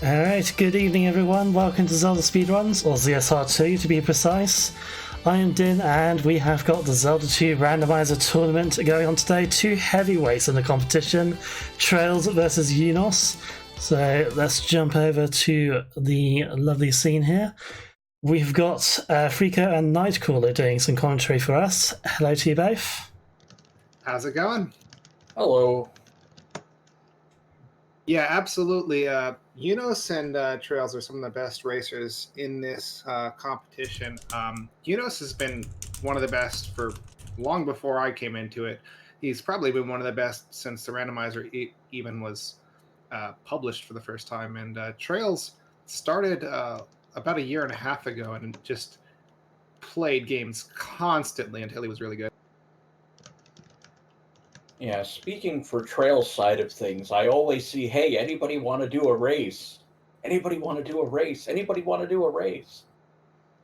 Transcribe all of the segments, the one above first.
Alright, good evening everyone, welcome to ZeldaSpeedRuns, or ZSR2 to be precise. I am Din and we have got the Zelda 2 Randomizer tournament going on today. Two heavyweights in the competition, traiLZ versus Eunos. So let's jump over to the lovely scene here. We've got Freako and Nightcrawler doing some commentary for us. Hello to you both. How's it going? Hello. Yeah, absolutely. Eunos and traiLZ are some of the best racers in this competition. Eunos has been one of the best for long before I came into it. He's probably been one of the best since the Randomizer even was published for the first time. And traiLZ started about a year and a half ago and just played games constantly until he was really good. Yeah, speaking for traiLZ side of things, I always see, hey, anybody want to do a race? Anybody want to do a race? Anybody want to do a race?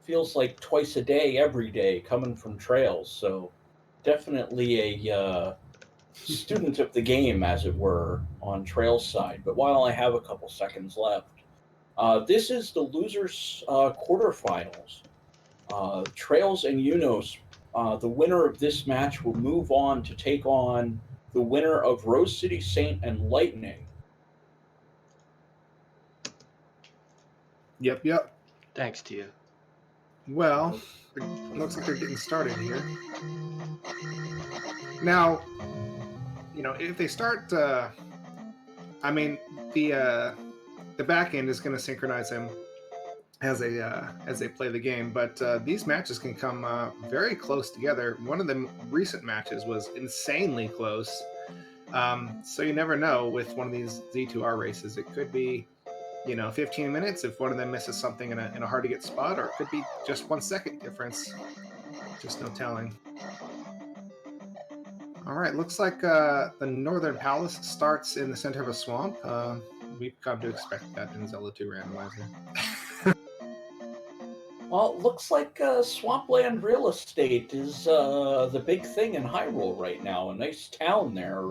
Feels like twice a day, every day, coming from traiLZ. So definitely a student of the game, as it were, on traiLZ side. But while I have a couple seconds left, this is the losers quarterfinals. traiLZ and Eunos. The winner of this match will move on to take on the winner of Rose City Saint and Lightning. Yep. Thanks to you. Well, it looks like they're getting started here. Now, if they start, I mean, the back end is going to synchronize them as they play the game, but these matches can come very close together. One of the recent matches was insanely close, so you never know with one of these Z2R races. It could be 15 minutes if one of them misses something in a hard to get spot, or it could be just 1 second difference. Just no telling. All right, looks like the Northern Palace starts in the center of a swamp. We've come to expect that in Zelda 2 Randomizer. Well, it looks like swampland real estate is the big thing in Hyrule right now. A nice town there.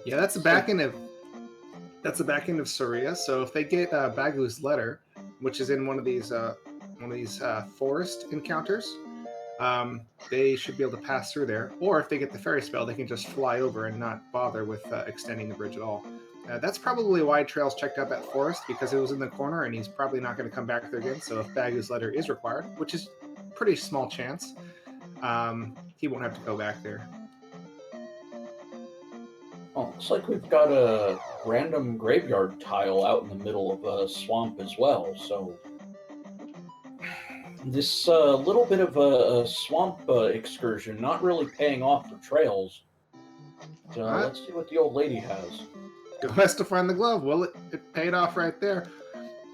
Yeah, that's the back end of Saria. So if they get Bagu's letter, which is in one of these forest encounters, they should be able to pass through there. Or if they get the fairy spell, they can just fly over and not bother with extending the bridge at all. That's probably why traiLZ checked out that forest, because it was in the corner and he's probably not going to come back there again. So if Bagu's letter is required, which is pretty small chance, he won't have to go back there. Oh, looks like we've got a random graveyard tile out in the middle of a swamp as well. So this little bit of a swamp excursion not really paying off for traiLZ. Let's see what the old lady has. Quest to find the glove. Well, it paid off right there.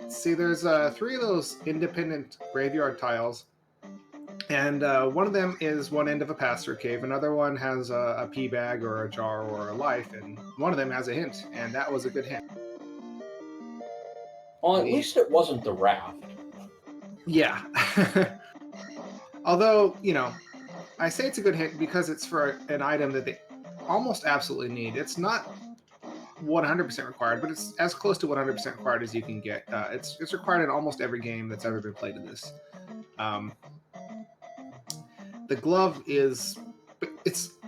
See, there's 3 of those independent graveyard tiles, and one of them is one end of a pass-through cave. Another one has a pea bag or a jar or a life, and one of them has a hint, and that was a good hint. Well, at least it wasn't the raft. Yeah. Although, I say it's a good hint because it's for an item that they almost absolutely need. It's not 100% required, but it's as close to 100% required as you can get. It's required in almost every game that's ever been played in this. The glove it's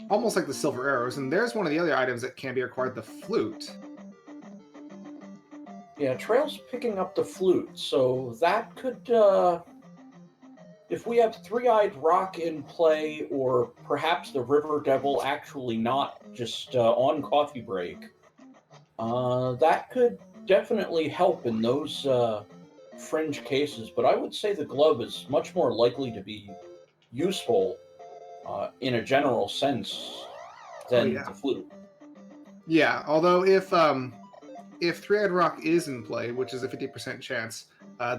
almost like the silver arrows, and there's one of the other items that can be required, the flute. Yeah, traiLZ picking up the flute, so that could, if we have Three-Eyed Rock in play, or perhaps the River Devil actually not just on coffee break, that could definitely help in those fringe cases, but I would say the glove is much more likely to be useful in a general sense than the flute. Yeah, although if Three-Eyed Rock is in play, which is a 50% chance,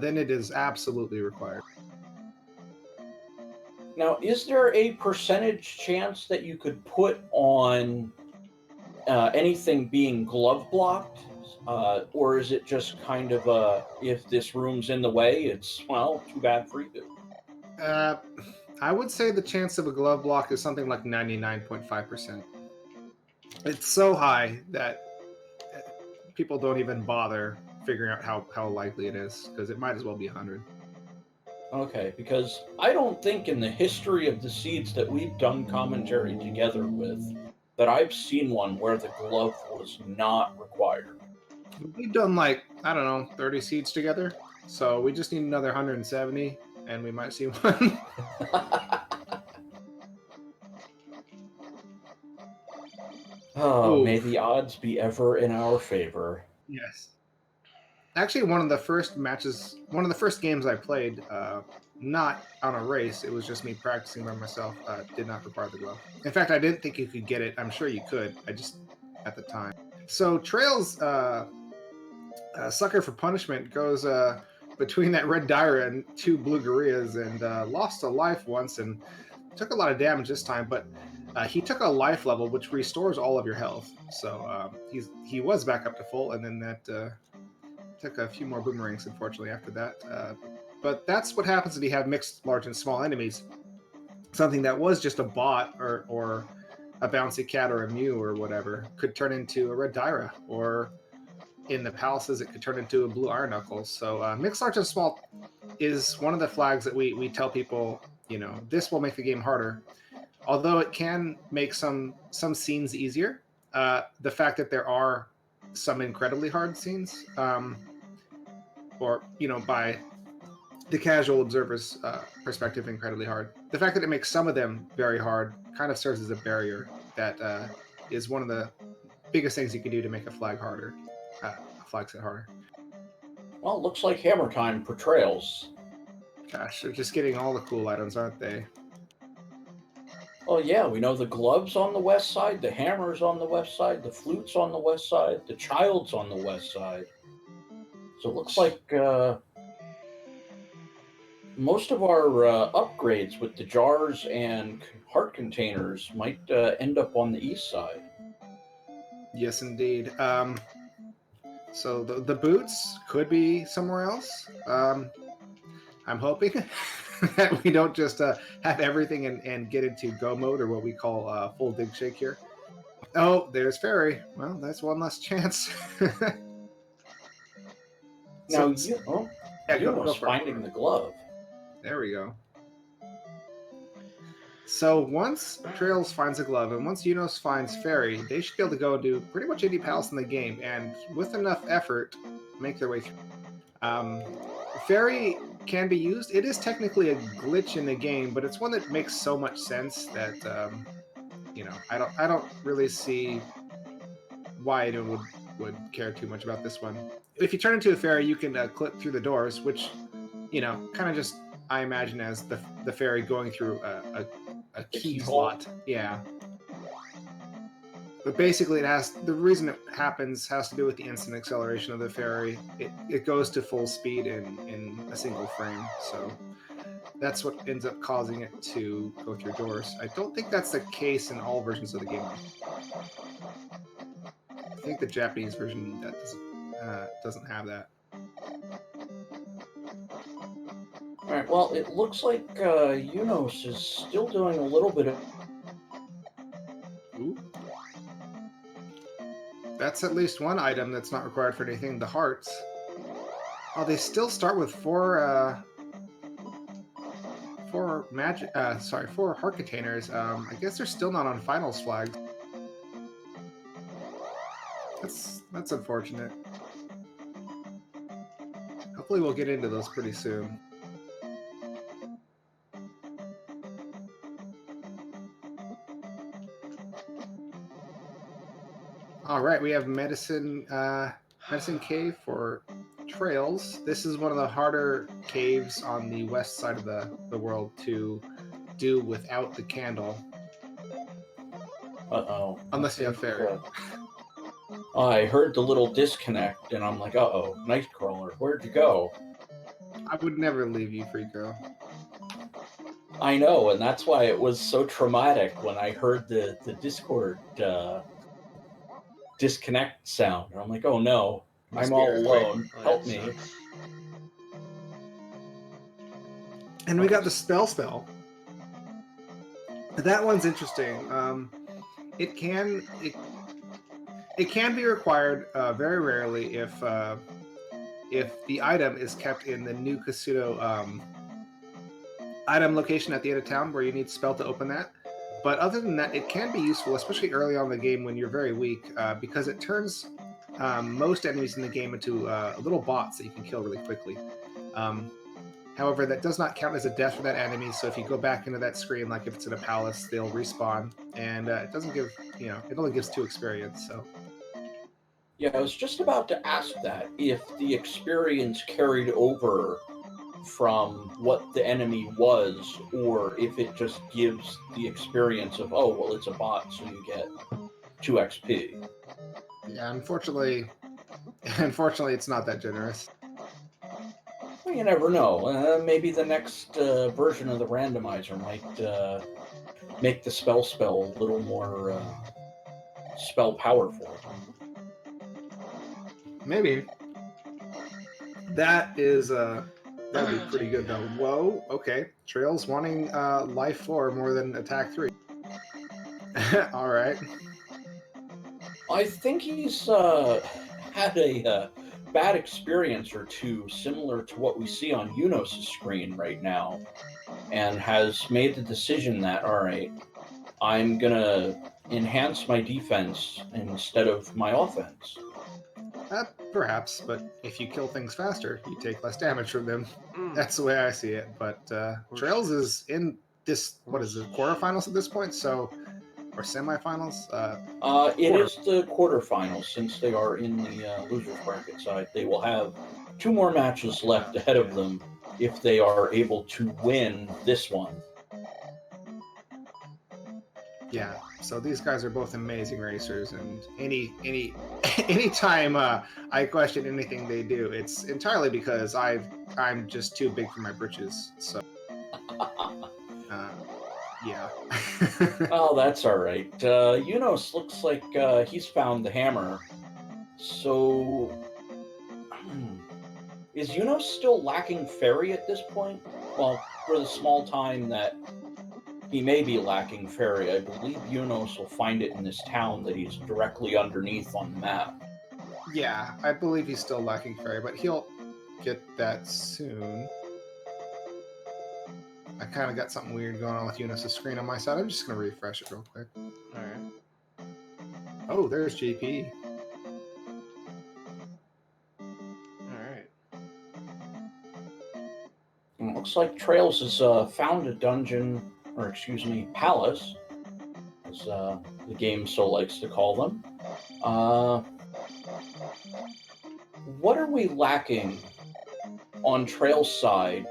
then it is absolutely required. Now, is there a percentage chance that you could put on anything being glove blocked? Or is it just kind of if this room's in the way, it's, well, too bad for you? I would say the chance of a glove block is something like 99.5%. It's so high that people don't even bother figuring out how likely it is, because it might as well be 100. Okay, because I don't think in the history of the seeds that we've done commentary together with that I've seen one where the glove was not required. We've done like, I don't know, 30 seeds together, so we just need another 170, and we might see one. Oh, Ooh. may the odds be ever in our favor. Yes. Actually, one of the first games I played, not on a race, it was just me practicing by myself, did not require the glove. In fact, I didn't think you could get it. I'm sure you could. I just, at the time. So traiLZ, Sucker for Punishment goes between that red Dyra and 2 blue gorillas, and lost a life once and took a lot of damage this time, but he took a life level which restores all of your health. So he was back up to full, and then that took a few more boomerangs, unfortunately, after that. But that's what happens when you have mixed large and small enemies. Something that was just a bot or a bouncy cat or a Mew or whatever could turn into a red Dyra, or in the palaces it could turn into a blue Iron Knuckles. So mixed large and small is one of the flags that we tell people, this will make the game harder. Although it can make some scenes easier, the fact that there are some incredibly hard scenes, or by the casual observer's perspective, incredibly hard. The fact that it makes some of them very hard kind of serves as a barrier that is one of the biggest things you can do to make a flag harder, a flag set harder. Well, it looks like hammer time for traiLZ. Gosh, they're just getting all the cool items, aren't they? Oh yeah, we know the gloves on the west side, the hammers on the west side, the flutes on the west side, the child's on the west side. So it looks like most of our upgrades with the jars and heart containers might end up on the east side. Yes, indeed. So the boots could be somewhere else. I'm hoping that we don't just have everything and get into go mode, or what we call full dig shake here. Oh, there's Fairy. Well, that's one less chance. Now, yeah, go for finding the glove. There we go. So once traiLZ finds a glove, and once Eunos finds Fairy, they should be able to go to pretty much any palace in the game, and with enough effort, make their way through. Fairy can be used. It is technically a glitch in the game, but it's one that makes so much sense that I don't really see why anyone would care too much about this one. If you turn into a fairy, you can clip through the doors, which kind of just I imagine as the fairy going through a key slot. Yeah. But basically, the reason it happens has to do with the instant acceleration of the fairy. It goes to full speed in a single frame, so that's what ends up causing it to go through doors. I don't think that's the case in all versions of the game. I think the Japanese version doesn't have that. All right. Well, it looks like Eunos is still doing a little bit of. Ooh. That's at least one item that's not required for anything. The hearts. Oh, they still start with four heart containers. I guess they're still not on finals flags. That's unfortunate. Hopefully we'll get into those pretty soon. All right, we have medicine cave for traiLZ. This is one of the harder caves on the west side of the world to do without the candle. Uh-oh. Unless you have fairy. I heard the little disconnect, and I'm like, uh-oh, Nightcrawler, where'd you go? I would never leave you, Frico. I know, and that's why it was so traumatic when I heard the Discord disconnect sound. And I'm like, oh no, I'm all alone. Help me. And we got the spell. That one's interesting. It can be required very rarely if the item is kept in the new Kasuto item location at the end of town where you need spell to open that. But other than that, it can be useful, especially early on in the game when you're very weak, because it turns most enemies in the game into little bots that you can kill really quickly. However, that does not count as a death for that enemy, so if you go back into that screen, like if it's in a palace, they'll respawn, and it doesn't give, it only gives 2 experience, so. Yeah, I was just about to ask that, if the experience carried over from what the enemy was, or if it just gives the experience of, oh, well, it's a bot, so you get 2 XP. Yeah, unfortunately, it's not that generous. Well, you never know. Maybe the next version of the randomizer might make the spell a little more spell powerful. Maybe. That'd be pretty good though. Whoa, okay. traiLZ wanting life 4 more than attack 3. All right. I think he's had a bad experience or two similar to what we see on Eunos' screen right now, and has made the decision that, all right, I'm gonna enhance my defense instead of my offense. Perhaps, but if you kill things faster, you take less damage from them. That's the way I see it. But traiLZ is in this, what is it, quarterfinals at this point? So, or semifinals? It is the quarterfinals, since they are in the losers bracket side. They will have 2 more matches left ahead of them if they are able to win this one. Yeah, so these guys are both amazing racers, and anytime I question anything they do, it's entirely because I'm just too big for my britches. So, yeah. Oh, that's all right. Eunos looks like he's found the hammer. So, is Eunos still lacking Fairy at this point? Well, for the small time that he may be lacking Fairy, I believe Eunos will find it in this town that he's directly underneath on the map. Yeah, I believe he's still lacking Fairy, but he'll get that soon. I kind of got something weird going on with Eunos' screen on my side. I'm just going to refresh it real quick. All right. Oh, there's JP. All right. And it looks like traiLZ has found a dungeon, or excuse me, palace, as the game so likes to call them. What are we lacking on traiLZ's side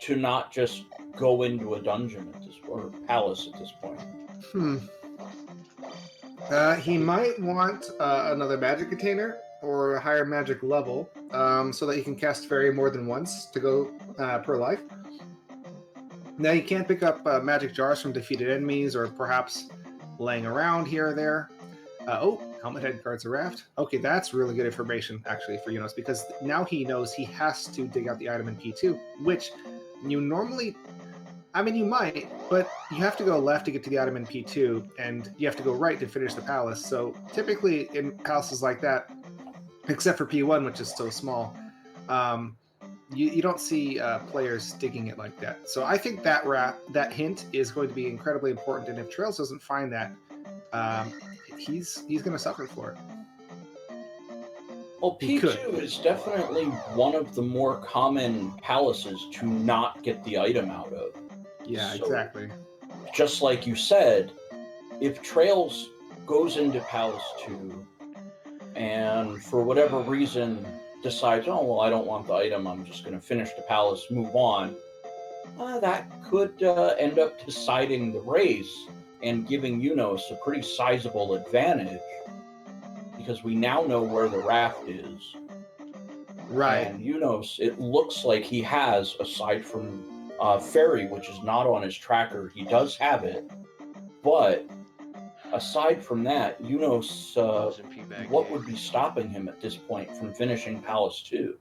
to not just go into a dungeon at this, or palace at this point? He might want another magic container or a higher magic level, so that he can cast Fairy more than once to go per life. Now, you can't pick up magic jars from defeated enemies, or perhaps laying around here or there. Helmet head guards a raft. Okay, that's really good information, actually, for Eunos, because now he knows he has to dig out the item in P2, which you normally... I mean, you might, but you have to go left to get to the item in P2, and you have to go right to finish the palace. So typically in palaces like that, except for P1, which is so small, you don't see players digging it like that. So I think that hint is going to be incredibly important, and if traiLZ doesn't find that, he's going to suffer for it. Well, P2 is definitely one of the more common palaces to not get the item out of. Yeah, So, exactly. Just like you said, if traiLZ goes into Palace 2 and for whatever reason decides, oh, well, I don't want the item, I'm just going to finish the palace, move on, that could end up deciding the race and giving Eunos a pretty sizable advantage, because we now know where the raft is. Right. And Eunos, it looks like he has, aside from Fairy, which is not on his tracker, he does have it. But aside from that, Eunos, what would be stopping him at this point from finishing Palace 2?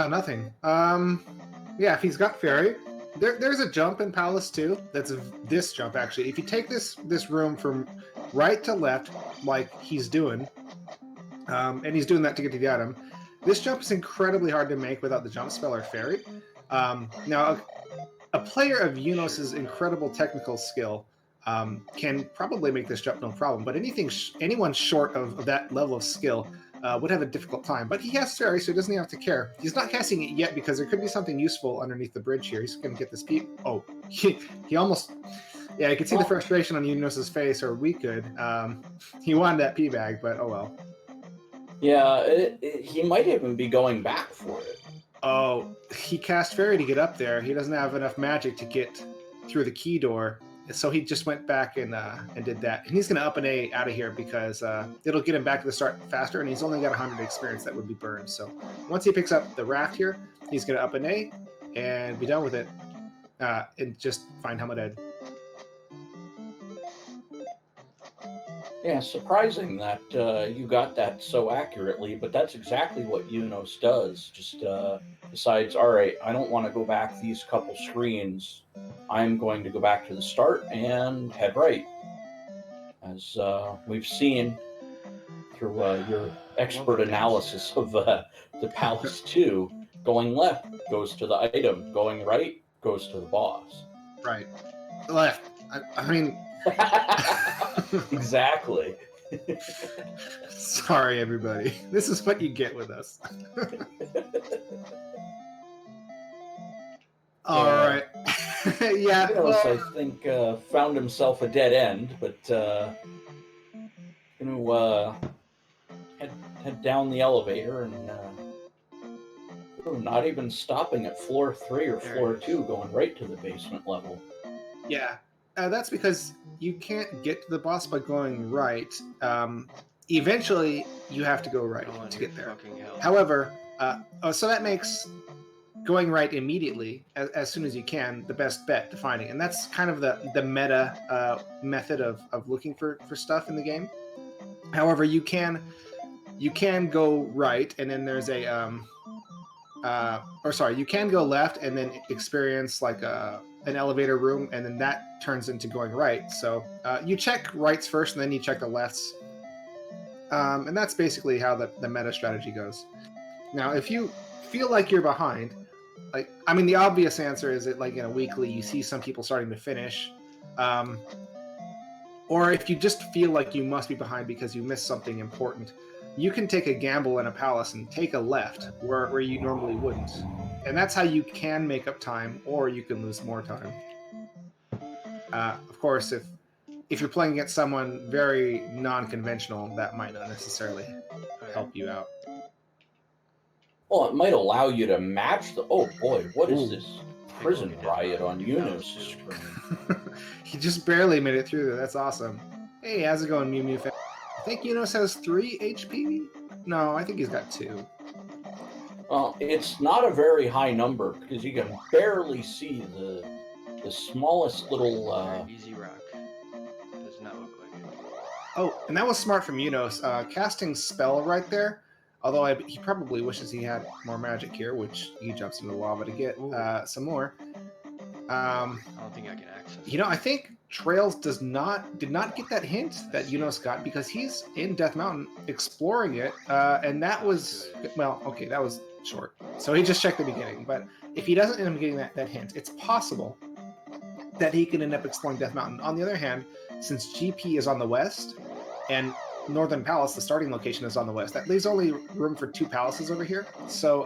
Nothing. Yeah, if he's got Fairy, there's a jump in Palace 2. That's this jump, actually. If you take this room from right to left like he's doing, and he's doing that to get to the item. This jump is incredibly hard to make without the jump spell or fairy. Now, a player of Eunos' incredible technical skill can probably make this jump no problem, but anyone short of that level of skill would have a difficult time. But he has fairy, so he doesn't have to care. He's not casting it yet because there could be something useful underneath the bridge here. He's going to get this peep. Oh, he almost... Yeah, you can see the frustration on Eunos' face, or we could. He wanted that pea bag, but oh well. Yeah, he might even be going back for it. Oh, he cast fairy to get up there. He doesn't have enough magic to get through the key door, so he just went back and did that. And he's going to up an A out of here because it'll get him back to the start faster, and he's only got 100 experience that would be burned. So once he picks up the raft here, he's going to up an A and be done with it, and just find Helmet Head. Yeah, surprising that you got that so accurately, but that's exactly what Eunos does. Just decides, all right, I don't want to go back these couple screens. I'm going to go back to the start and head right. As we've seen through your expert analysis of the Palace 2, going left goes to the item, going right goes to the boss. Right. Left. I mean... Exactly. Sorry, everybody. This is what you get with us. All right. Yeah. Eunos, I think, found himself a dead end, but head down the elevator and not even stopping at floor 3 or floor 2, going right to the basement level. Yeah. That's because you can't get to the boss by going right. Eventually, you have to go right to get there. However, so that makes going right immediately, as soon as you can, the best bet to finding. And that's kind of the meta method of looking for stuff in the game. However, you can go right, and then there's a... you can go left and then experience like an elevator room, and then that turns into going right. So you check rights first, and then you check the lefts. And that's basically how the meta strategy goes. Now, if you feel like you're behind, the obvious answer is that, like, in a weekly, you see some people starting to finish. Or if you just feel like you must be behind because you missed something important, you can take a gamble in a palace and take a left where you normally wouldn't. And that's how you can make up time, or you can lose more time. Of course, if you're playing against someone very non-conventional, that might not necessarily help you out. Well, it might allow you to match the... Oh boy, what is this prison riot on Eunos' screen? He just barely made it through there. That's awesome. Hey, how's it going, Mew Mew fan? I think Eunos has 3 HP? No, I think he's got 2. Well, it's not a very high number because you can barely see the smallest little... Easy rock. Does not look like it. Oh, and that was smart from Eunos. Casting spell right there. Although he probably wishes he had more magic here, which he jumps into the lava to get some more. I don't think I can access it. I think traiLZ did not get that hint that Eunos got because he's in Death Mountain exploring it, and that was that was short. So he just checked the beginning. But if he doesn't end up getting that hint, it's possible that he can end up exploring Death Mountain. On the other hand, since GP is on the west and Northern Palace, the starting location, is on the west, that leaves only room for 2 palaces over here. So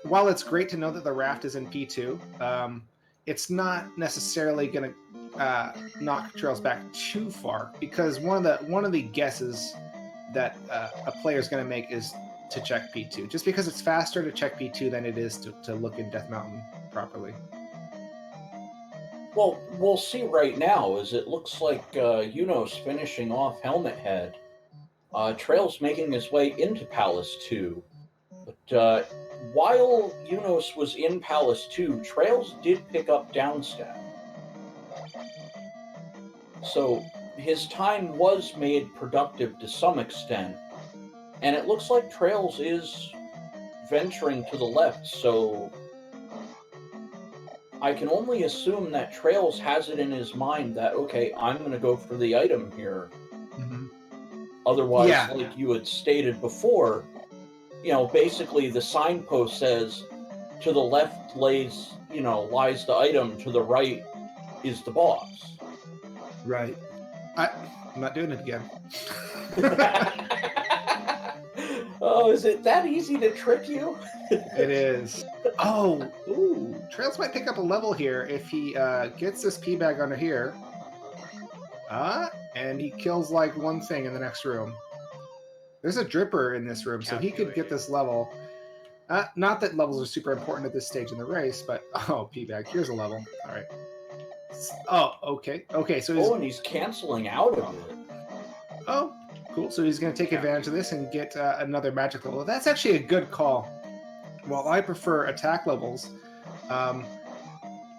while it's great to know that the raft is in P2, it's not necessarily going to knock traiLZ back too far, because one of the guesses that a player is going to make is to check P2, just because it's faster to check P2 than it is to look in Death Mountain properly. Well, we'll see right now, as it looks like Eunos finishing off Helmet Head. traiLZ making his way into Palace 2. But while Eunos was in Palace 2, traiLZ did pick up Downstab. So his time was made productive to some extent. And it looks like traiLZ is venturing to the left, so... I can only assume that traiLZ has it in his mind that, okay, I'm going to go for the item here. Mm-hmm. Otherwise, Yeah. like you had stated before, basically the signpost says to the left lies the item, to the right is the boss. Right. I'm not doing it again. Oh, is it that easy to trick you? It is. Oh, ooh. traiLZ might pick up a level here if he gets this P bag under here. And he kills like one thing in the next room. There's a dripper in this room, so he could get this level. Not that levels are super important at this stage in the race, but P bag. Here's a level. All right. Oh, okay. Okay, so he's canceling out of it. Oh, cool. So he's going to take advantage of this and get another magic level. That's actually a good call. While I prefer attack levels,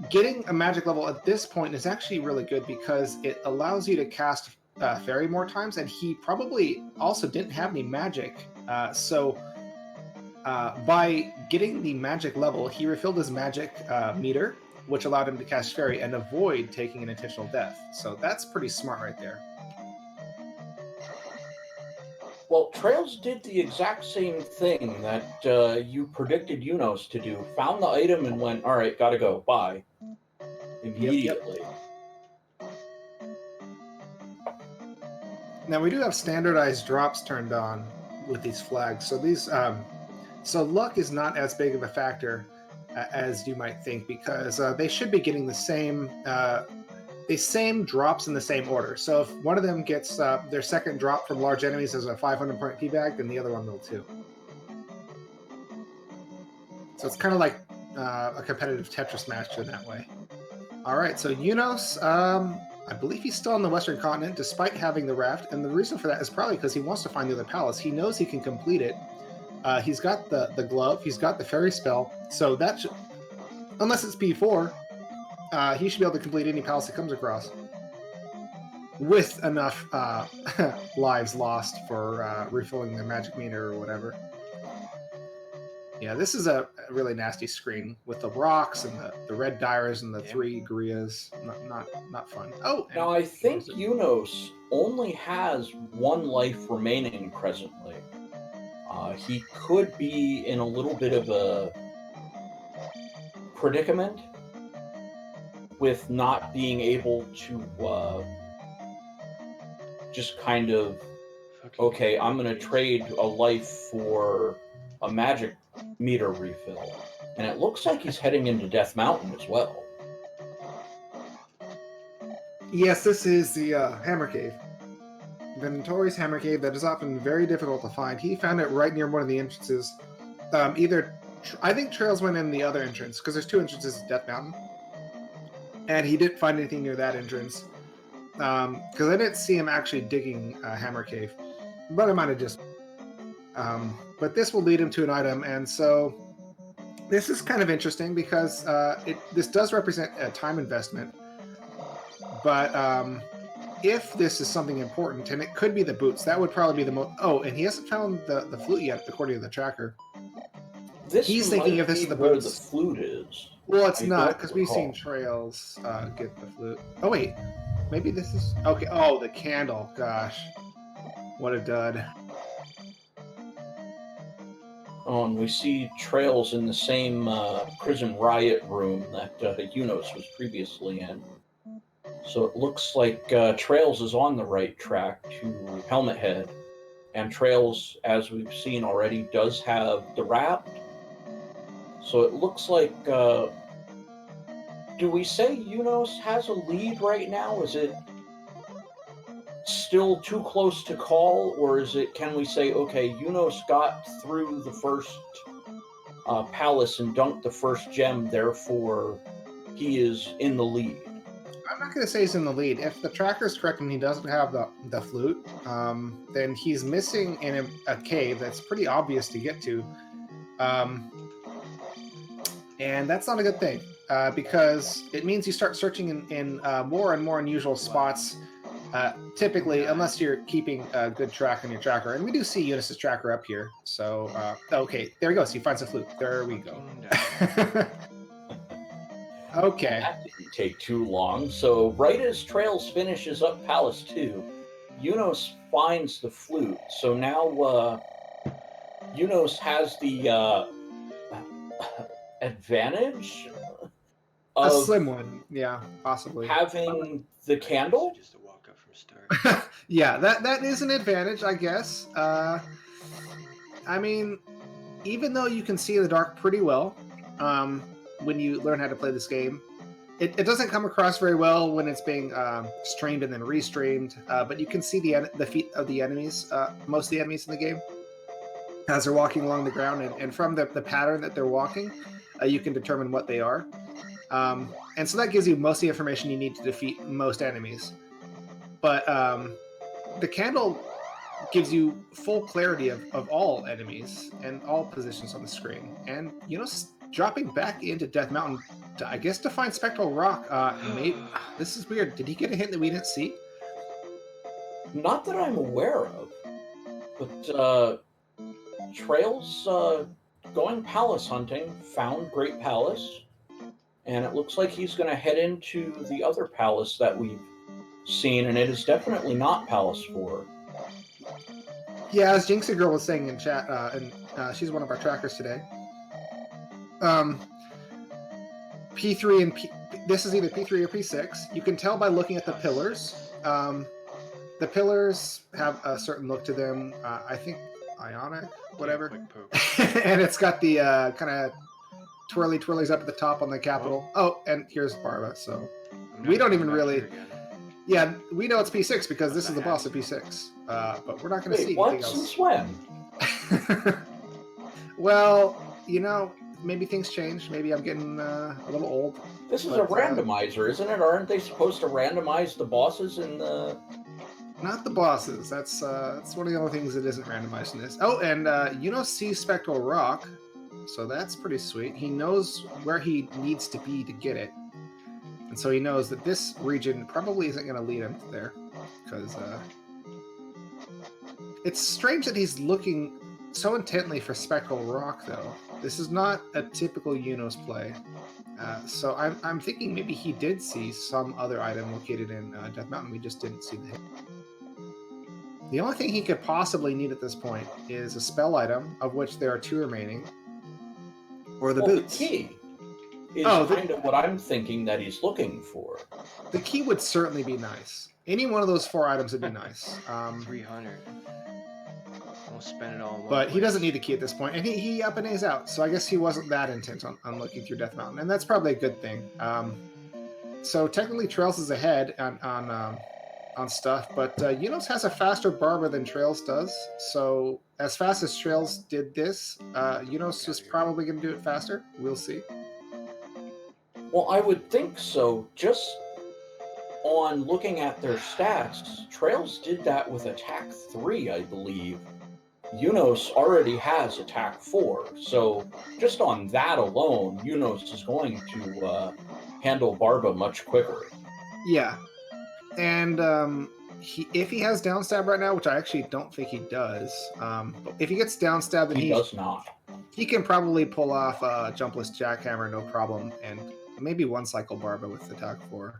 getting a magic level at this point is actually really good because it allows you to cast Fairy more times, and he probably also didn't have any magic. So by getting the magic level, he refilled his magic meter, which allowed him to cast Fairy and avoid taking an intentional death. So that's pretty smart right there. Well, traiLZ did the exact same thing that you predicted Eunos to do. Found the item and went, all right, gotta go, bye. Immediately. Yep. Now, we do have standardized drops turned on with these flags. So these, so luck is not as big of a factor as you might think, because they should be getting the same drops in the same order. So if one of them gets their second drop from large enemies as a 500-point P bag, then the other one will too. So it's kind of like a competitive Tetris match in that way. All right, so Eunos, I believe he's still on the Western continent despite having the raft, and the reason for that is probably because he wants to find the other palace. He knows he can complete it. He's got the glove, he's got the fairy spell, so that should, unless it's P4, he should be able to complete any palace he comes across with enough lives lost for refilling the magic meter or whatever. Yeah, this is a really nasty screen with the rocks and the red Dyers and the 3 Grias. Not fun. Oh, now I think Eunos only has 1 life remaining presently. He could be in a little bit of a predicament with not being able to just kind of, okay, I'm going to trade a life for a magic meter refill. And it looks like he's heading into Death Mountain as well. Yes, this is the Hammer Cave. The notorious Hammer Cave that is often very difficult to find. He found it right near one of the entrances. I think traiLZ went in the other entrance, because there's 2 entrances to Death Mountain. And he didn't find anything near that entrance. Because I didn't see him actually digging Hammer Cave. But I might have just... but this will lead him to an item, and so... This is kind of interesting, because this does represent a time investment. But if this is something important, and it could be the boots, that would probably be the most... Oh, and he hasn't found the flute yet, according to the tracker. He's thinking if this is the boots. The flute is. Well, it's not, because we've seen traiLZ get the flute. Oh, wait. Maybe this is... Okay. Oh, the candle. Gosh. What a dud. Oh, and we see traiLZ in the same prison riot room that Eunos was previously in. So it looks like traiLZ is on the right track to Helmet Head. And traiLZ, as we've seen already, does have the raft. So it looks like... do we say Eunos has a lead right now? Is it still too close to call? Or can we say, okay, Eunos got through the first palace and dunked the first gem, therefore he is in the lead? I'm not going to say he's in the lead. If the tracker is correct and he doesn't have the flute, then he's missing in a cave that's pretty obvious to get to. And that's not a good thing, because it means you start searching in more and more unusual spots, typically, unless you're keeping a good track on your tracker. And we do see Eunos' tracker up here. So, okay, there he goes. He finds the flute. There we go. Okay. That didn't take too long. So right as traiLZ finishes up Palace 2, Eunos finds the flute. So now Eunos has the advantage A of slim one, yeah, possibly. having the candle. Just a walk up from start. Yeah, that is an advantage, I guess. I mean, even though you can see in the dark pretty well when you learn how to play this game, it doesn't come across very well when it's being streamed and then restreamed. But you can see the feet of the enemies, most of the enemies in the game, as they're walking along the ground, and from the pattern that they're walking, you can determine what they are. And so that gives you most of the information you need to defeat most enemies. But the candle gives you full clarity of all enemies and all positions on the screen. And, you know, dropping back into Death Mountain, I guess to find Spectral Rock, this is weird. Did he get a hint that we didn't see? Not that I'm aware of, but traiLZ going palace hunting, found Great Palace, and it looks like he's going to head into the other palace that we've seen, and it is definitely not Palace 4. Yeah, as Jinxie Girl was saying in chat, and she's one of our trackers today. P3 and this is either P3 or P6. You can tell by looking at the pillars. The pillars have a certain look to them. I think ionic, whatever. And it's got the kind of twirlies up at the top on the capital. Oh, and here's Barba. So we don't even really. Yeah, we know it's P6 because this is the boss of P6. But we're not going to see anything else. Since when? Well, you know, maybe things change. Maybe I'm getting a little old. This is a randomizer, isn't it? Aren't they supposed to randomize the bosses in the... Not the bosses. That's one of the only things that isn't randomized in this. Oh, and Eunos sees Spectral Rock, so that's pretty sweet. He knows where he needs to be to get it. And so he knows that this region probably isn't going to lead him there, because it's strange that he's looking so intently for Spectral Rock, though. This is not a typical Eunos play. So I'm thinking maybe he did see some other item located in Death Mountain. We just didn't see the hit. The only thing he could possibly need at this point is a spell item, of which there are 2 remaining, or the boots. The key is kind of what I'm thinking that he's looking for. The key would certainly be nice. Any one of those 4 items would be nice. 300. I'll spend it all in one But he place. doesn't need the key at this point, and he up and A's out. So I guess he wasn't that intent on looking through Death Mountain, and that's probably a good thing. So technically, traiLZ is ahead on stuff, but Eunos has a faster Barber than traiLZ does. So as fast as traiLZ did this, Eunos is probably going to do it faster. We'll see. Well, I would think so. Just on looking at their stats, traiLZ did that with attack 3, I believe. Eunos already has attack 4, so just on that alone, Eunos is going to handle Barba much quicker. Yeah, and if he has downstab right now, which I actually don't think he does, but if he gets downstab, then he does not. He can probably pull off a jumpless jackhammer, no problem, and maybe one cycle Barba with attack 4.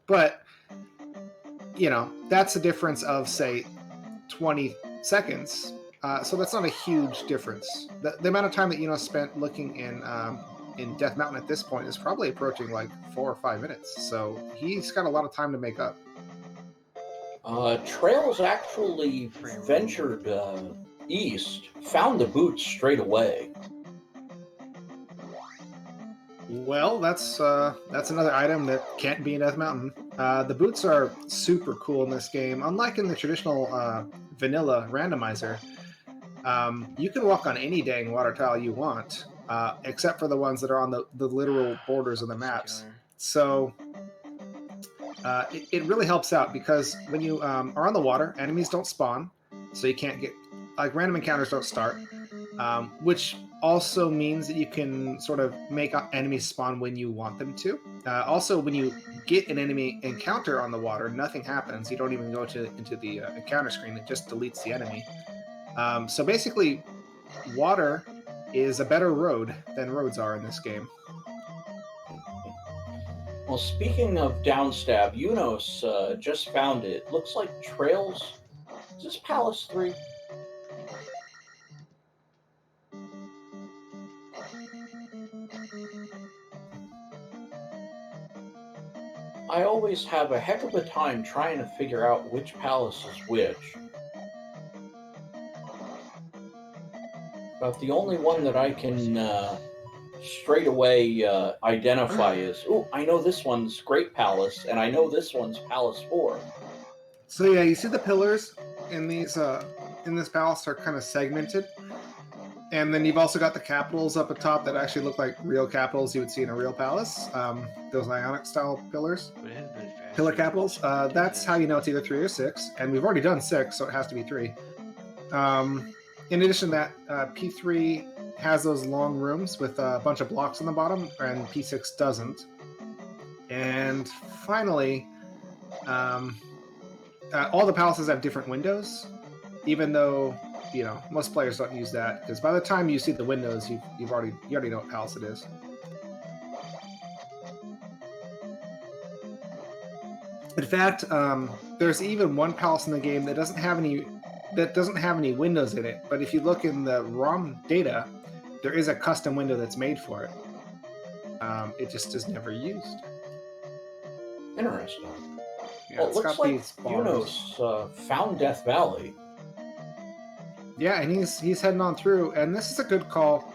But you know, that's a difference of say 20 seconds. So that's not a huge difference. The amount of time that Eunos spent looking in Death Mountain at this point is probably approaching like 4 or 5 minutes. So he's got a lot of time to make up. traiLZ actually ventured east, found the boots straight away. Well, that's another item that can't be in Death Mountain. The boots are super cool in this game. Unlike in the traditional vanilla randomizer, you can walk on any dang water tile you want, except for the ones that are on the literal borders of the maps. So it really helps out because when you are on the water, enemies don't spawn, so you can't get, like, random encounters don't start, which also means that you can sort of make enemies spawn when you want them to. Also, when you get an enemy encounter on the water, nothing happens. You don't even go into the encounter screen. It just deletes the enemy. So basically, water is a better road than roads are in this game. Well, speaking of downstab, Eunos just found it. Looks like traiLZ. Is this Palace 3? I always have a heck of a time trying to figure out which palace is which. But the only one that I can straight away identify is, oh, I know this one's Great Palace, and I know this one's Palace 4. So yeah, you see the pillars in these in this palace are kind of segmented, and then you've also got the capitals up atop that actually look like real capitals you would see in a real palace. Those Ionic style pillars, Would it have been faster? pillar capitals. That's how you know it's either 3 or 6, and we've already done 6, so it has to be 3. In addition to that, P3 has those long rooms with a bunch of blocks on the bottom, and P6 doesn't. And finally, all the palaces have different windows, even though most players don't use that, because by the time you see the windows, you already know what palace it is. In fact, there's even one palace in the game that doesn't have any windows in it. But if you look in the ROM data, there is a custom window that's made for it. It just is never used. Interesting. Yeah, Well, it it's looks got like these bars. Eunos found Death Valley. Yeah, and he's heading on through, and this is a good call.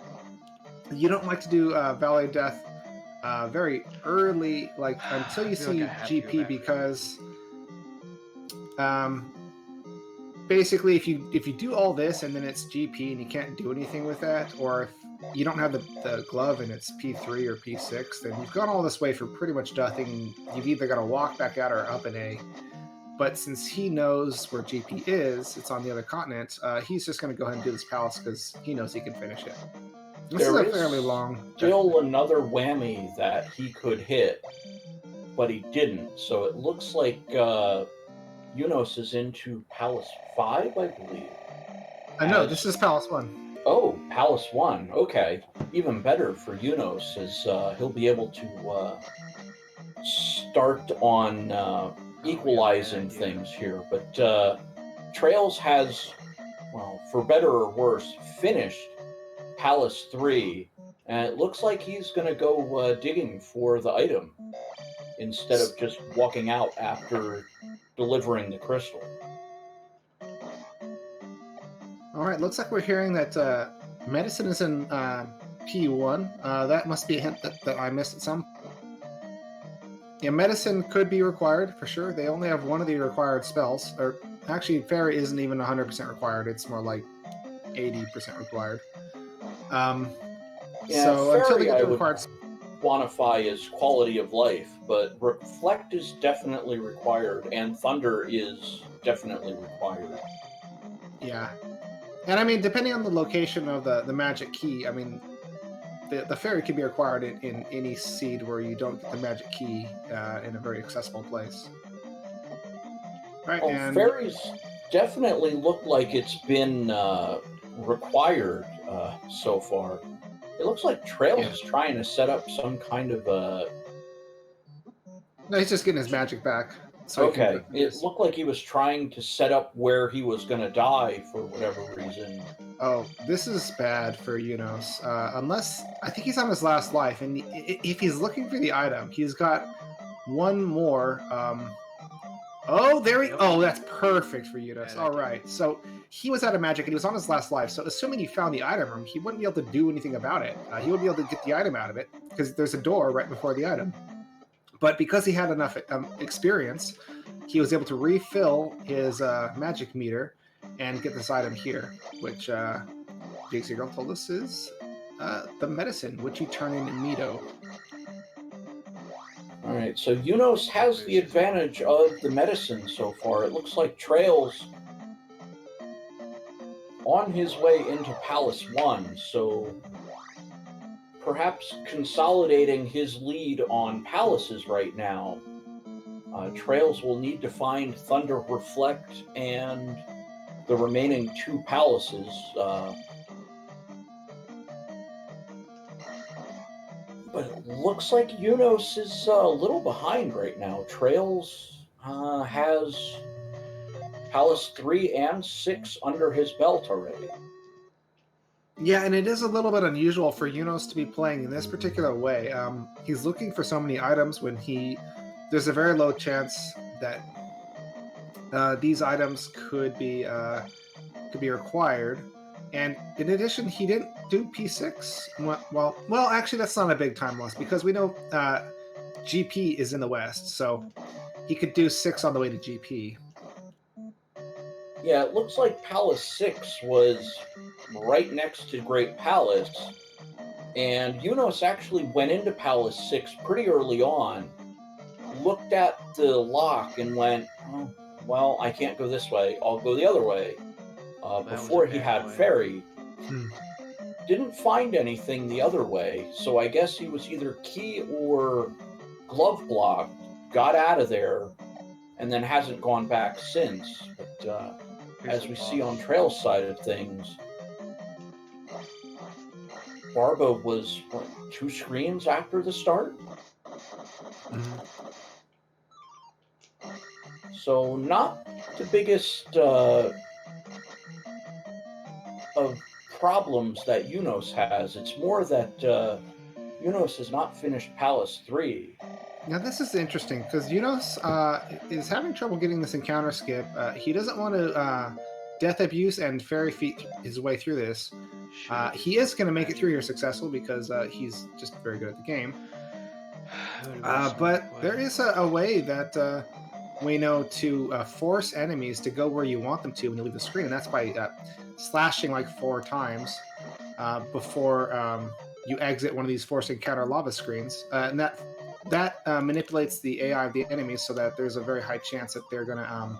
You don't like to do Valley of Death very early, like until you I feel like see I have to go GP, back. because basically if you do all this and then it's GP and you can't do anything with that, or if you don't have the glove and it's P3 or P6, then you've gone all this way for pretty much nothing. You've either got to walk back out or up an A. But since he knows where GP is, it's on the other continent, he's just going to go ahead and do this palace because he knows he can finish it. This is a fairly long... Still another whammy that he could hit, but he didn't. So it looks like Eunos is into Palace 5, I believe. No, this is Palace 1. Oh, Palace 1. Okay. Even better for Eunos, as he'll be able to start on equalizing things here. But traiLZ has, well, for better or worse, finished Palace 3, and it looks like he's going to go digging for the item instead of just walking out after delivering the crystal. All right, looks like we're hearing that medicine is in P1. That must be a hint that I missed at some. Yeah, medicine could be required for sure. They only have one of the required spells, or actually, fairy isn't even 100% required. It's more like 80% required. So until they get the required, quantify as quality of life, but reflect is definitely required, and thunder is definitely required. Yeah, and I mean, depending on the location of the magic key, I mean, the fairy can be required in any seed where you don't get the magic key in a very accessible place. All right, and fairies definitely look like it's been required so far. It looks like traiLZ is trying to set up some kind of a... No, he's just getting his magic back. So okay, it looked like he was trying to set up where he was going to die for whatever reason. Oh, this is bad for Eunos. Unless, I think he's on his last life, and if he's looking for the item, he's got one more. Oh, there he... Oh, that's perfect for Eunos. All right, so he was out of magic, and he was on his last life, so assuming he found the item room, he wouldn't be able to do anything about it. He wouldn't be able to get the item out of it, because there's a door right before the item. But because he had enough experience, he was able to refill his magic meter and get this item here, which JC Girl told us is the medicine, which you turn into Mito. All right, so Eunos has the advantage of the medicine so far. It looks like traiLZ on his way into Palace 1, so perhaps consolidating his lead on palaces right now. traiLZ will need to find Thunder Reflect and the remaining 2 palaces. But it looks like Eunos is a little behind right now. traiLZ has Palace 3 and 6 under his belt already. Yeah, and it is a little bit unusual for Eunos to be playing in this particular way. He's looking for so many items when there's a very low chance that these items could be required. And in addition, he didn't do P6. Well, actually, that's not a big time loss because we know GP is in the west, so he could do 6 on the way to GP. Yeah, it looks like Palace 6 was right next to Great Palace, and Eunos actually went into Palace 6 pretty early on, looked at the lock and went, oh, well, I can't go this way, I'll go the other way. Before he had Ferry. Didn't find anything the other way, so I guess he was either key or glove blocked, got out of there, and then hasn't gone back since. But as we see on traiLZ side of things, Barbo was, 2 screens after the start? So not the biggest of problems that Eunos has. It's more that Eunos has not finished Palace 3. Now this is interesting because Eunos is having trouble getting this encounter skip. He doesn't want to death abuse and fairy feet his way through this. He is going to make it through here successful because he's just very good at the game. But there is a way that we know to force enemies to go where you want them to when you leave the screen, and that's by slashing like 4 times before you exit one of these forced encounter lava screens, and that manipulates the AI of the enemies so that there's a very high chance that they're going to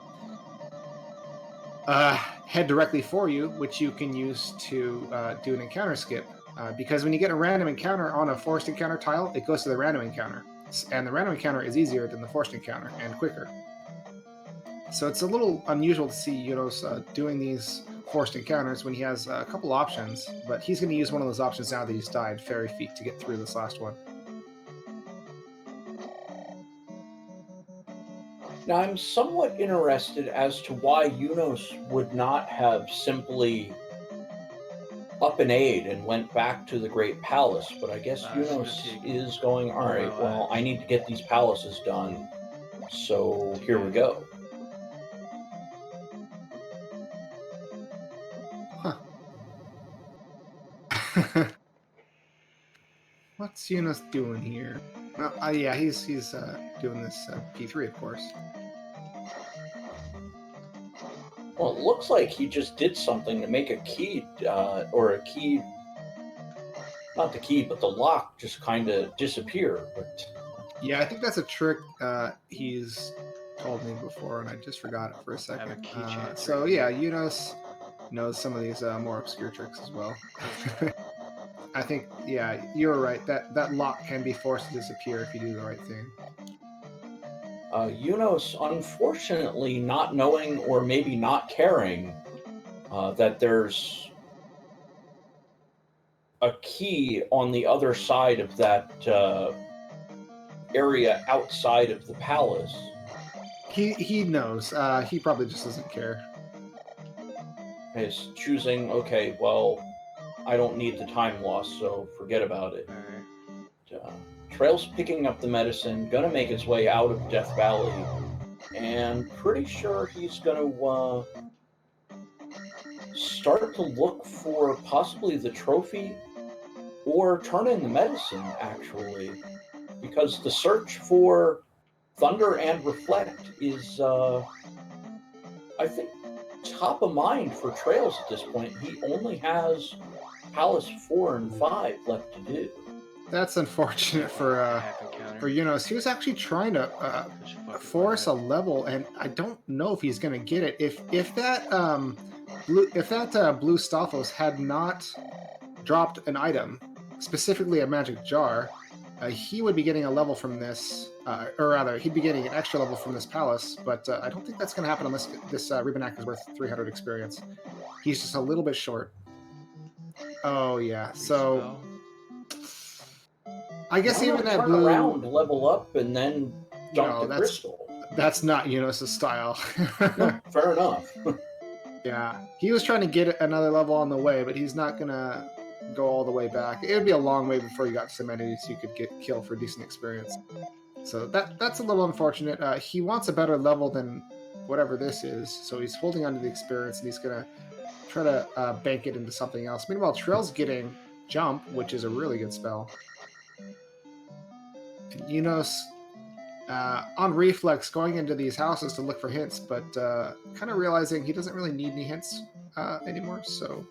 head directly for you, which you can use to do an encounter skip. Because when you get a random encounter on a forced encounter tile, it goes to the random encounter. And the random encounter is easier than the forced encounter and quicker. So it's a little unusual to see Eunos doing these forced encounters when he has a couple options, but he's going to use one of those options now that he's died, Fairy Feet, to get through this last one. Now, I'm somewhat interested as to why Eunos would not have simply up and aid and went back to the Great Palace, but I guess Eunos is going, all right, well, I need to get these palaces done, so here we go. Huh. What's Eunos doing here? Well, yeah, he's doing this P3, of course. Well, it looks like he just did something to make a key, or a key, not the key, but the lock just kind of disappear. But yeah, I think that's a trick he's told me before, and I just forgot it for a second. So yeah, Eunos knows some of these more obscure tricks as well. I think, yeah, you're right. That lock can be forced to disappear if you do the right thing. Eunos, unfortunately, not knowing or maybe not caring that there's a key on the other side of that area outside of the palace. He knows. He probably just doesn't care. Is choosing, okay, well, I don't need the time loss, so forget about it. traiLZ picking up the medicine, gonna make his way out of Death Valley, and pretty sure he's gonna start to look for possibly the trophy or turn in the medicine, actually, because the search for Thunder and Reflect is, I think, top of mind for traiLZ at this point. He only has Palace 4 and 5 left to do. That's unfortunate for Eunos. He was actually trying to force a level, and I don't know if he's going to get it. If that blue Stalfos had not dropped an item, specifically a magic jar, he would be getting a level from this, or rather, he'd be getting an extra level from this palace. But I don't think that's going to happen unless this Ribonak is worth 300 experience. He's just a little bit short. Oh yeah, so I guess Why even not that turn blue. around, level up, and then jump No, to that's crystal. that's not Eunos' style. No, fair enough. Yeah, he was trying to get another level on the way, but he's not gonna go all the way back. It would be a long way before you got some entities you could get killed for decent experience. So that's a little unfortunate. He wants a better level than whatever this is, so he's holding on to the experience and he's gonna try to bank it into something else. Meanwhile, traiL's getting jump, which is a really good spell. Eunos on reflex going into these houses to look for hints, but kind of realizing he doesn't really need any hints anymore. So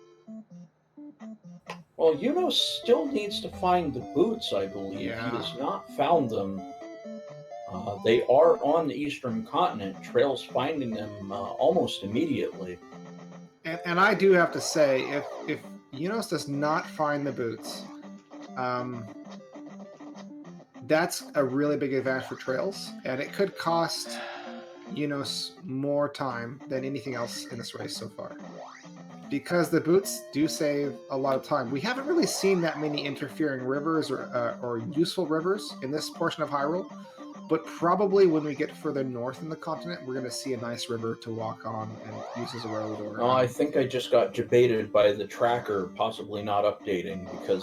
Well, Eunos still needs to find the boots, I believe. Yeah. He has not found them. They are on the eastern continent. traiL's finding them almost immediately. and I do have to say, if Eunos does not find the boots, that's a really big advantage for traiLZ, and it could cost Eunos more time than anything else in this race so far. Because the boots do save a lot of time. We haven't really seen that many interfering rivers or useful rivers in this portion of Hyrule, but probably when we get further north in the continent, we're going to see a nice river to walk on and use as a road. Or I think I just got debated by the tracker possibly not updating because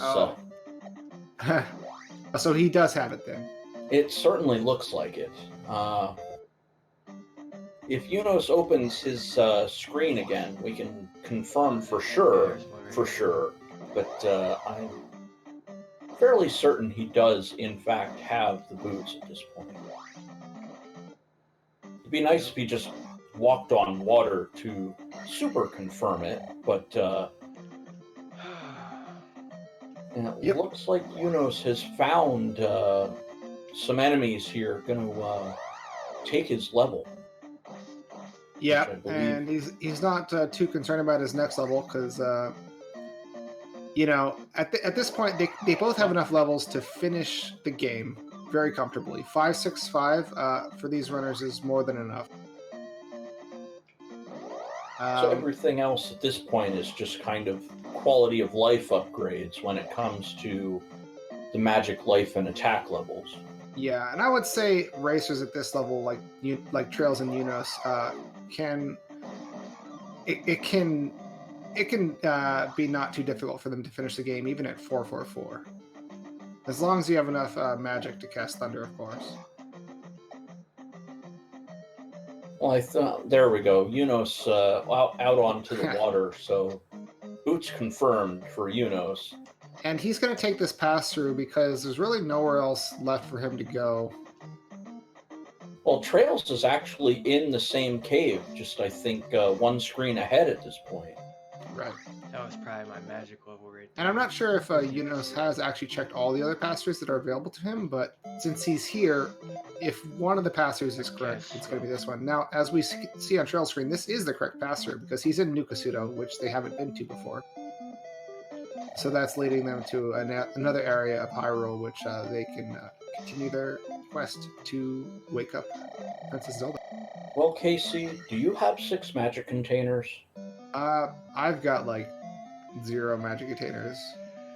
So he does have it then. it certainly looks like it. If Eunos opens his screen again, we can confirm for sure. But I'm fairly certain he does, in fact, have the boots at this point. It'd be nice if he just walked on water to super confirm it, but it looks like Eunos has found some enemies here going to take his level. Yeah, and he's not too concerned about his next level because, at this point, they both have enough levels to finish the game very comfortably. 5, 6, 5 for these runners is more than enough. So everything else at this point is just kind of quality of life upgrades when it comes to the magic life and attack levels. Yeah, and I would say racers at this level, like traiLZ and Eunos, can be not too difficult for them to finish the game, even at 4-4-4, as long as you have enough magic to cast Thunder, of course. Well, I thought there we go. Eunos out onto the water, so boots confirmed for Eunos. And he's going to take this pass through because there's really nowhere else left for him to go. Well, traiLZ is actually in the same cave, just I think one screen ahead at this point. Right. That was probably my magic level right there. And I'm not sure if Eunos has actually checked all the other pass-throughs that are available to him, but since he's here, if one of the pass-throughs is correct, it's going to be this one. Now, as we see on traiL's screen, this is the correct pass-through because he's in New Kasuto, which they haven't been to before. So that's leading them to another area of Hyrule, which they can continue their quest to wake up Princess Zelda. Well, Casey, do you have 6 magic containers? I've got like 0 magic containers.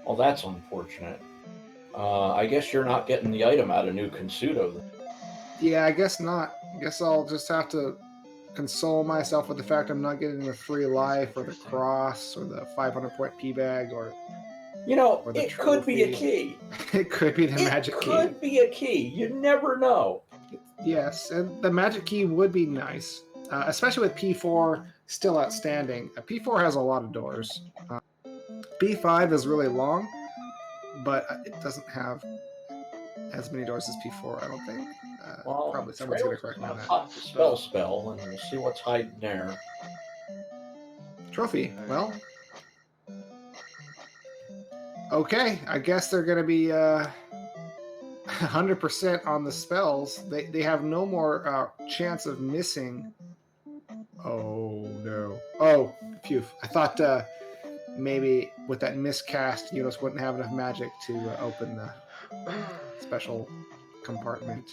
Well, that's unfortunate. I guess you're not getting the item out of New Kasuto. Yeah, I guess not. I guess I'll just have to console myself with the fact I'm not getting the free life or the cross or the 500-point P bag or it could be a key. It could be the magic key. It could be a key. You never know. Yes, and the magic key would be nice, especially with P4 still outstanding. P4 has a lot of doors. P5 is really long, but it doesn't have as many doors as P4, I don't think. Well, probably someone's going to correct me on that. Hot spell, and we'll see what's hiding there. Trophy. Well, okay. I guess they're going to be 100% on the spells. They have no more chance of missing. Oh, no. Oh, phew. I thought maybe with that miscast, Eunos wouldn't have enough magic to open the special compartment.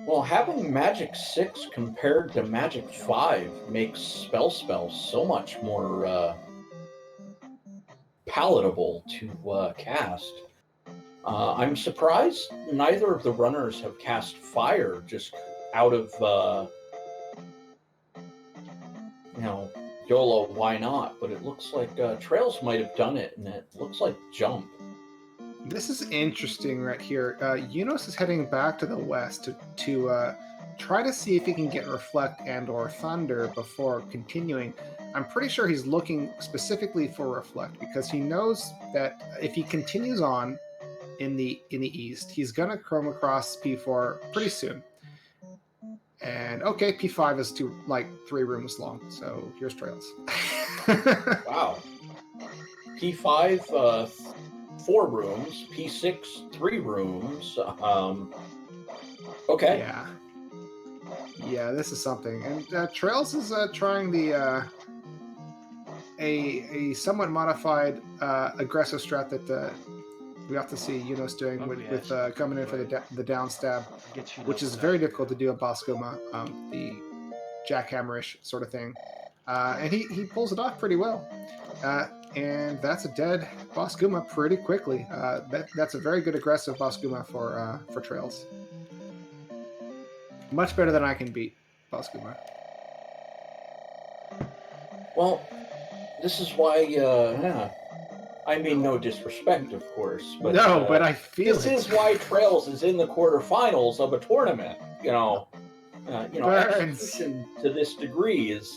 Well, having Magic 6 compared to Magic 5 makes spell so much more palatable to cast. I'm surprised neither of the runners have cast fire just out of, YOLO, why not? But it looks like traiLZ might have done it, and it looks like jump. This is interesting right here. Eunos is heading back to the west to try to see if he can get Reflect and or Thunder before continuing. I'm pretty sure he's looking specifically for Reflect because he knows that if he continues on in the east, he's gonna chrome across P4 pretty soon. And okay, P5 is 3 rooms long, so here's traiLZ. Wow. P5, 4 rooms. P6, 3 rooms. Okay. Yeah, this is something. And traiLZ is trying the a somewhat modified aggressive strat that we have to see Eunos doing with coming in for the down stab, which is very difficult to do at Boskuma, the jackhammerish sort of thing. And he pulls it off pretty well. And that's a dead Boskuma pretty quickly. That's a very good aggressive Boskuma for traiLZ. Much better than I can beat Boskuma. Well, this is why, I mean, no disrespect, of course, but no, but I feel this is why traiLZ is in the quarterfinals of a tournament. Execution to this degree is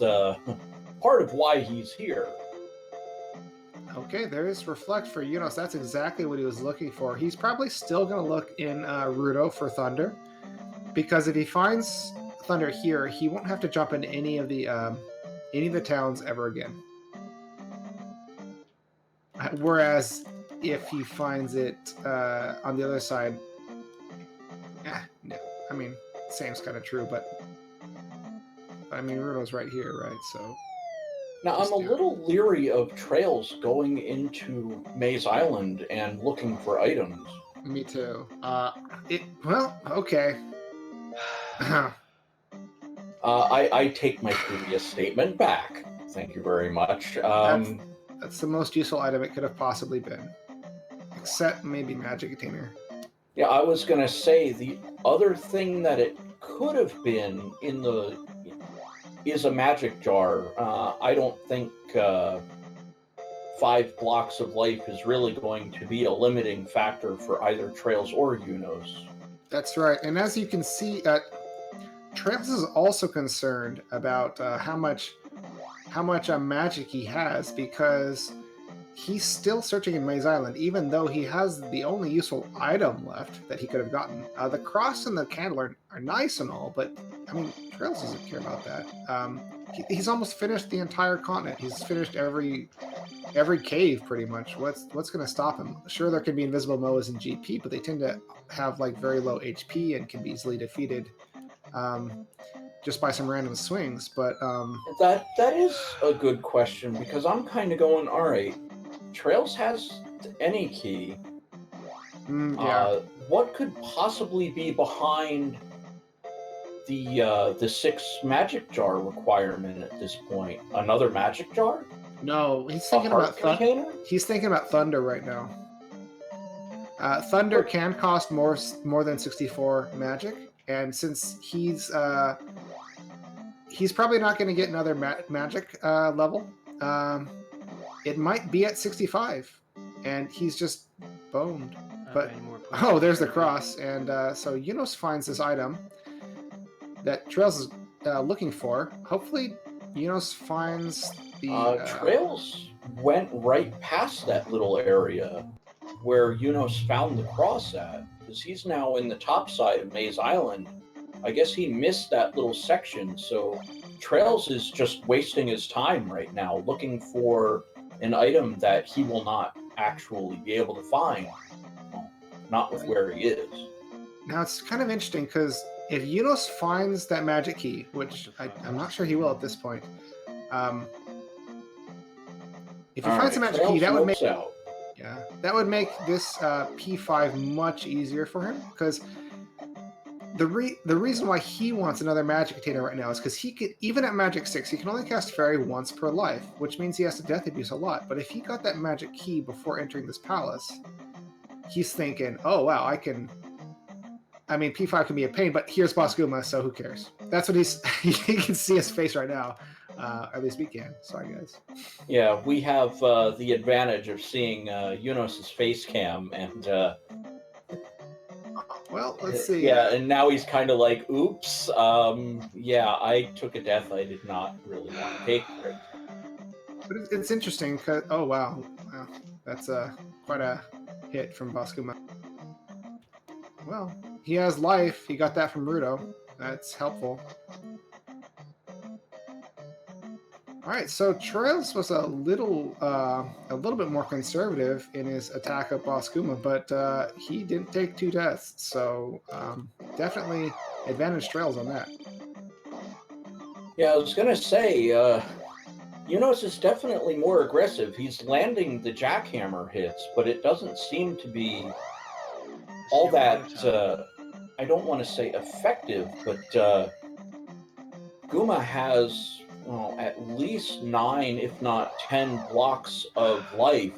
part of why he's here. Okay, there is Reflect for Eunos. That's exactly what he was looking for. He's probably still going to look in Rudo for Thunder, because if he finds Thunder here, he won't have to jump into any of the towns ever again. Whereas if he finds it on the other side, no. I mean, same's kind of true, but I mean, Rudo's right here, right? So now I'm a little leery of traiLZ going into Maze Island and looking for items. Me too. Okay. I take my previous statement back. Thank you very much. That's the most useful item it could have possibly been. Except maybe Magic Container. Yeah, I was going to say the other thing that it could have been is a magic jar. I don't think 5 blocks of life is really going to be a limiting factor for either traiLZ or Eunos. That's right. And as you can see, traiLZ is also concerned about how much magic he has, because he's still searching in Maze Island, even though he has the only useful item left that he could have gotten. The cross and the candle are nice and all, but I mean, traiLZ doesn't care about that. He's almost finished the entire continent. He's finished every cave pretty much. What's going to stop him? Sure, there can be invisible Moas in GP, but they tend to have very low HP and can be easily defeated. Just by some random swings, but that is a good question, because I'm kind of going, all right, traiLZ has any key. What could possibly be behind the 6 magic jar requirement at this point? Another magic jar? No, he's thinking about Thunder. He's thinking about Thunder right now. Thunder can cost more than 64 magic, and since he's probably not going to get another magic level. It might be at 65, and he's just boned. But there's the cross, and so Eunos finds this item that traiLZ is looking for. Hopefully, Eunos finds the. traiLZ went right past that little area where Eunos found the cross at, because he's now in the top side of Maze Island. I guess he missed that little section, so traiLZ is just wasting his time right now looking for an item that he will not actually be able to find. Well, not with where he is. Now, it's kind of interesting, because if Eunos finds that magic key, which I'm not sure he will at this point, if he finds the magic key, that would make out. Yeah, that would make this P5 much easier for him, because the reason why he wants another magic container right now is because he could, even at Magic 6, he can only cast Fairy once per life, which means he has to Death Abuse a lot. But if he got that magic key before entering this palace, he's thinking, oh wow, I mean, P5 can be a pain, but here's Boss Guma, so who cares? That's what he's. You can see his face right now. At least we can. Sorry, guys. Yeah, we have the advantage of seeing Eunos' face cam, and Well, let's see. Yeah, and now he's kind of like, oops. Yeah, I took a death I did not really want to take. Right? But it's interesting because wow, that's quite a hit from Boss Guma. Well, he has life. He got that from Rudo. That's helpful. All right, so traiLZ was a little bit more conservative in his attack of Boss Guma, but he didn't take 2 deaths, so definitely advantage traiLZ on that. Yeah, I was gonna say, Eunos is definitely more aggressive. He's landing the jackhammer hits, but it doesn't seem to be all that. I don't want to say effective, but Guma has at least 9, if not 10 blocks of life,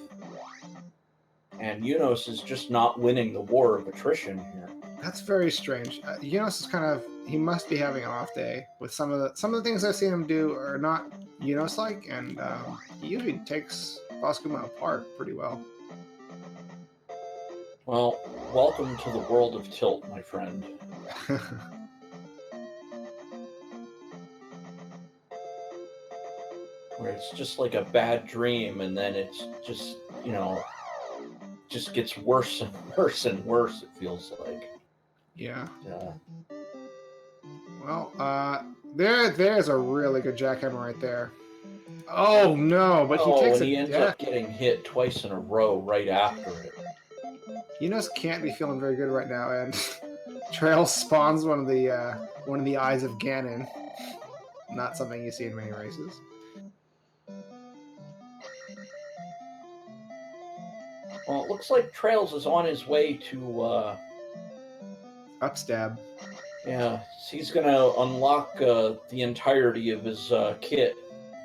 and Eunos is just not winning the war of attrition here. That's very strange. Eunos is kind of, he must be having an off day. With some of the things I've seen him do are not Eunos like, and he usually takes Boss Guma apart pretty well. Well, welcome to the world of Tilt, my friend. Where it's just like a bad dream, and then it's just, just gets worse and worse and worse, it feels like. Yeah. Yeah. Well, there's a really good jackhammer right there. Oh no, but he takes and he a ends death. up getting hit twice in a row right after it. Eunos can't be feeling very good right now, and traiLZ spawns one of the eyes of Ganon. Not something you see in many races. Well, it looks like traiLZ is on his way to upstab. Yeah, he's going to unlock the entirety of his kit,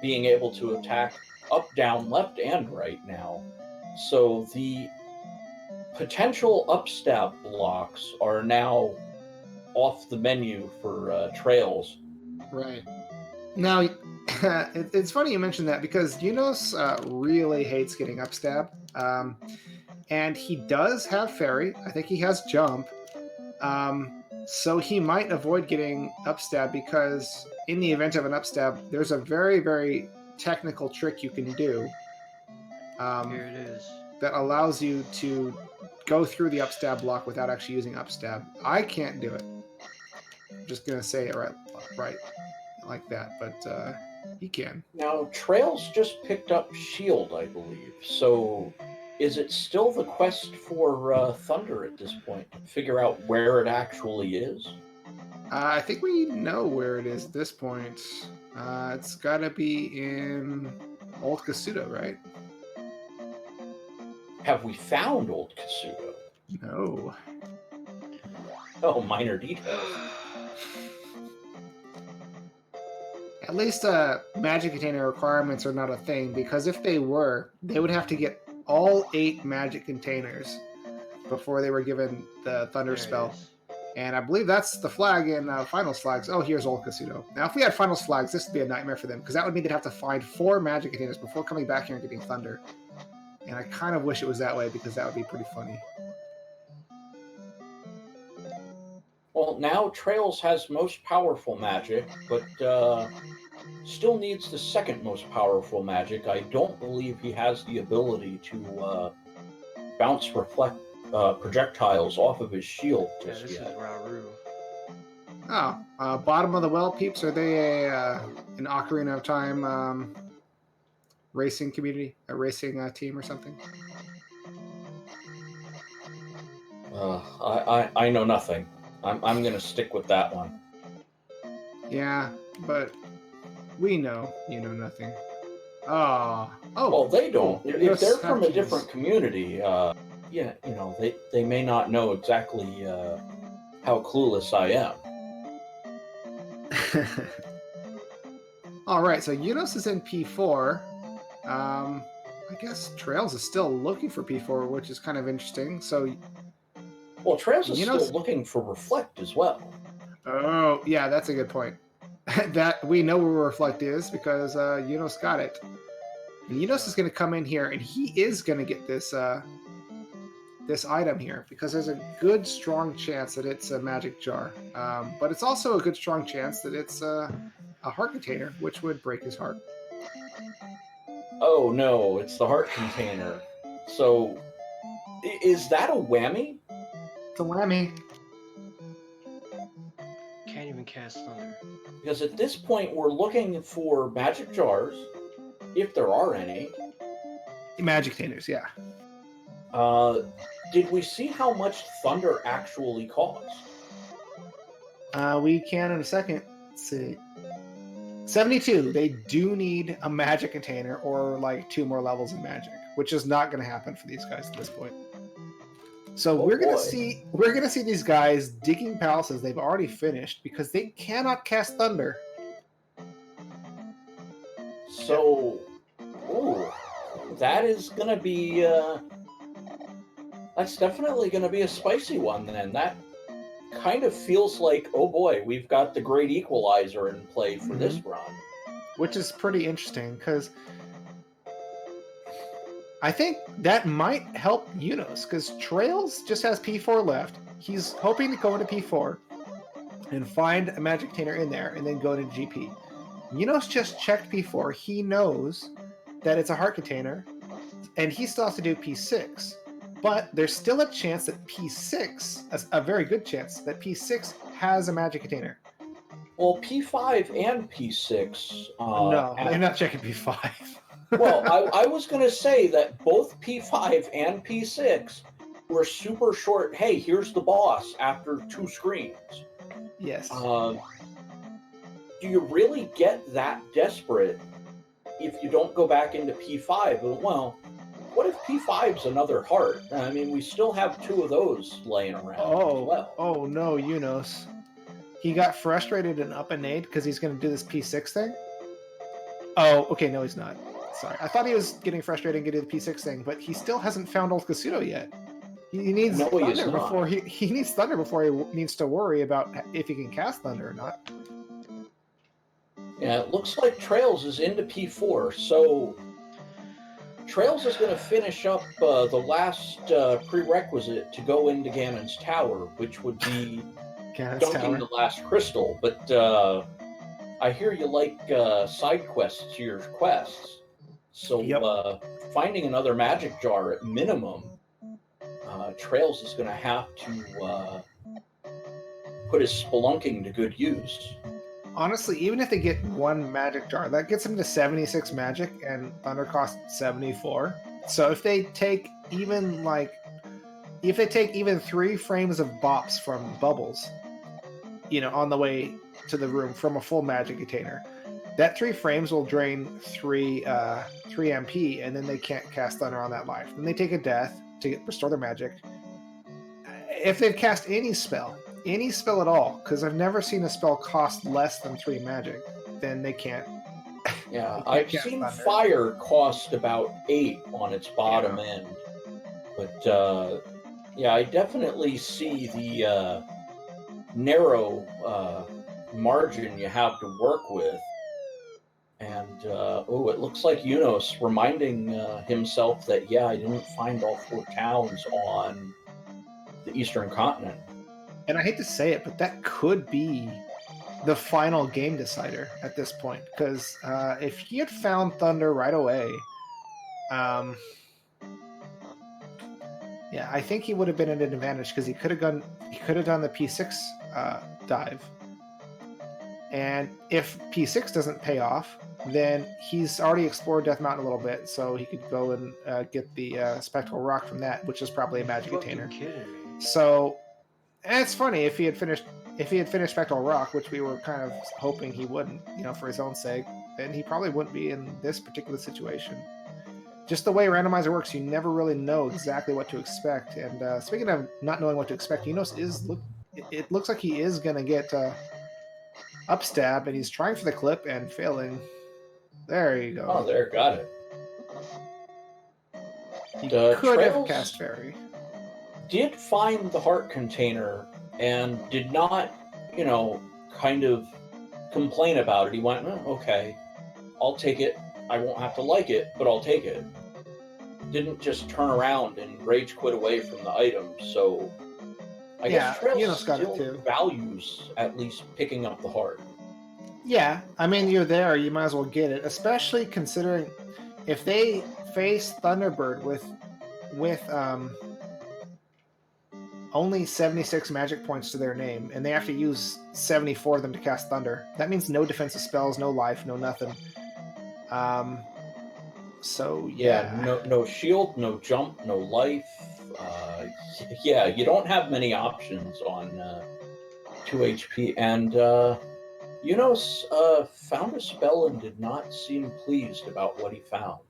being able to attack up, down, left, and right now. So the potential upstab blocks are now off the menu for traiLZ. Right. Now, it's funny you mentioned that because Eunos really hates getting upstab. And he does have Fairy. I think he has Jump. So he might avoid getting upstab because in the event of an upstab, there's a very, very technical trick you can do. Here it is. That allows you to go through the upstab block without actually using upstab. I can't do it. I'm just going to say it right like that, but he can. Now, traiLZ just picked up Shield, I believe. So is it still the quest for Thunder at this point to figure out where it actually is? I think we know where it is at this point. It's got to be in Old Kasuto, right? Have we found Old Kasuto? No. Oh, minor details. At least magic container requirements are not a thing, because if they were, they would have to get all 8 magic containers before they were given the Thunder spell. And I believe that's the flag in Finals flags. Oh, here's Old Kasuto. Now, if we had Finals flags, this would be a nightmare for them, because that would mean they'd have to find 4 magic containers before coming back here and getting Thunder. And I kind of wish it was that way, because that would be pretty funny. Well, now traiLZ has most powerful magic, but still needs the second most powerful magic. I don't believe he has the ability to bounce projectiles off of his shield just this yet. is Rauru. Oh, bottom of the well, peeps. Are they an Ocarina of Time racing community, a racing team or something? I know nothing. I'm going to stick with that one. Yeah, but we know you know nothing. Oh, well, they don't. Cool. If they're from a different community, yeah, they may not know exactly how clueless I am. All right, so Eunos is in P4. I guess traiLZ is still looking for P4, which is kind of interesting. So, Well, traiLZ is Eunos- still looking for Reflect as well. oh yeah, that's a good point. That we know where Reflect is because Eunos got it. And Eunos is going to come in here, and he is going to get this this item here because there's a good, strong chance that it's a magic jar. But it's also a good, strong chance that it's a heart container, which would break his heart. Oh no, it's the heart container. So, is that a whammy? It's a whammy. Can't even cast Thunder. Because at this point, we're looking for magic jars, if there are any. Magic containers, yeah. Did we see how much Thunder actually cost? We can in a second. Let's see. 72. They do need a magic container or like 2 more levels of magic, which is not going to happen for these guys at this point. So Oh, we're gonna boy. see these guys digging palaces they've already finished because they cannot cast thunder. So, ooh, that is gonna be that's definitely gonna be a spicy one then. That kind of feels like, oh boy, we've got the great equalizer in play for this run. Which is pretty interesting because I think that might help Eunos because traiLZ just has P4 left. He's hoping to go into P4 and find a magic container in there and then go into GP. Eunos just checked P4. He knows that it's a heart container and he still has to do P6. But there's still a chance that P6, a very good chance, that P6 has a magic container. Well, P5 and P6. No, they're not checking P5. Well, I was going to say that both P5 and P6 were super short. Hey, here's the boss after 2 screens. Yes. Do you really get that desperate if you don't go back into P5? Well, what if P5's another heart? I mean, we still have 2 of those laying around as well. Oh no, Eunos. He got frustrated and up and nade because he's going to do this P6 thing? Oh, okay, no, he's not. Sorry. I thought he was getting frustrated and getting the P6 thing, but he still hasn't found Old Casuto yet. He needs Thunder before he needs Thunder before he needs to worry about if he can cast Thunder or not. Yeah, it looks like traiLZ is into P4, so traiLZ is going to finish up the last prerequisite to go into Ganon's Tower, which would be dunking the last crystal. But I hear you like side quests to your quests. So finding another magic jar at minimum, traiLZ is going to have to put his spelunking to good use. Honestly, even if they get 1 magic jar, that gets them to 76 magic, and Thunder costs 74. So if they take even 3 frames of bops from bubbles, on the way to the room from a full magic container, that 3 frames will drain 3 MP, and then they can't cast Thunder on that life. Then they take a death to restore their magic. If they've cast any spell at all, because I've never seen a spell cost less than 3 magic, then they can't. Yeah, I've seen Thunder. Fire cost about 8 on its bottom end. But I definitely see the narrow margin you have to work with. And it looks like Eunos reminding himself that I didn't find all 4 towns on the Eastern Continent. And I hate to say it, but that could be the final game decider at this point. Because if he had found Thunder right away, I think he would have been at an advantage because he could have done the P6 dive. And if P6 doesn't pay off, then he's already explored Death Mountain a little bit, so he could go and get the Spectral Rock from that, which is probably a magic container. So, and it's funny if he had finished Spectral Rock, which we were kind of hoping he wouldn't, for his own sake, then he probably wouldn't be in this particular situation. Just the way Randomizer works, you never really know exactly what to expect. And speaking of not knowing what to expect, Eunos it looks like he is going to get upstab, and he's trying for the clip and failing. There you go. Oh, there, got it. He The could have Trails cast Fairy. did find the heart container and did not, kind of complain about it. He went, okay, I'll take it. I won't have to like it, but I'll take it. Didn't just turn around and rage quit away from the item. So I guess Trails Eunos got it still too. values at least picking up the heart. Yeah, I mean, you're there, you might as well get it, especially considering if they face Thunderbird with only 76 magic points to their name, and they have to use 74 of them to cast Thunder. That means no defensive spells, no life, no nothing. So yeah. No shield, no jump, no life. Yeah, you don't have many options on 2 HP. And Eunos found a spell and did not seem pleased about what he found.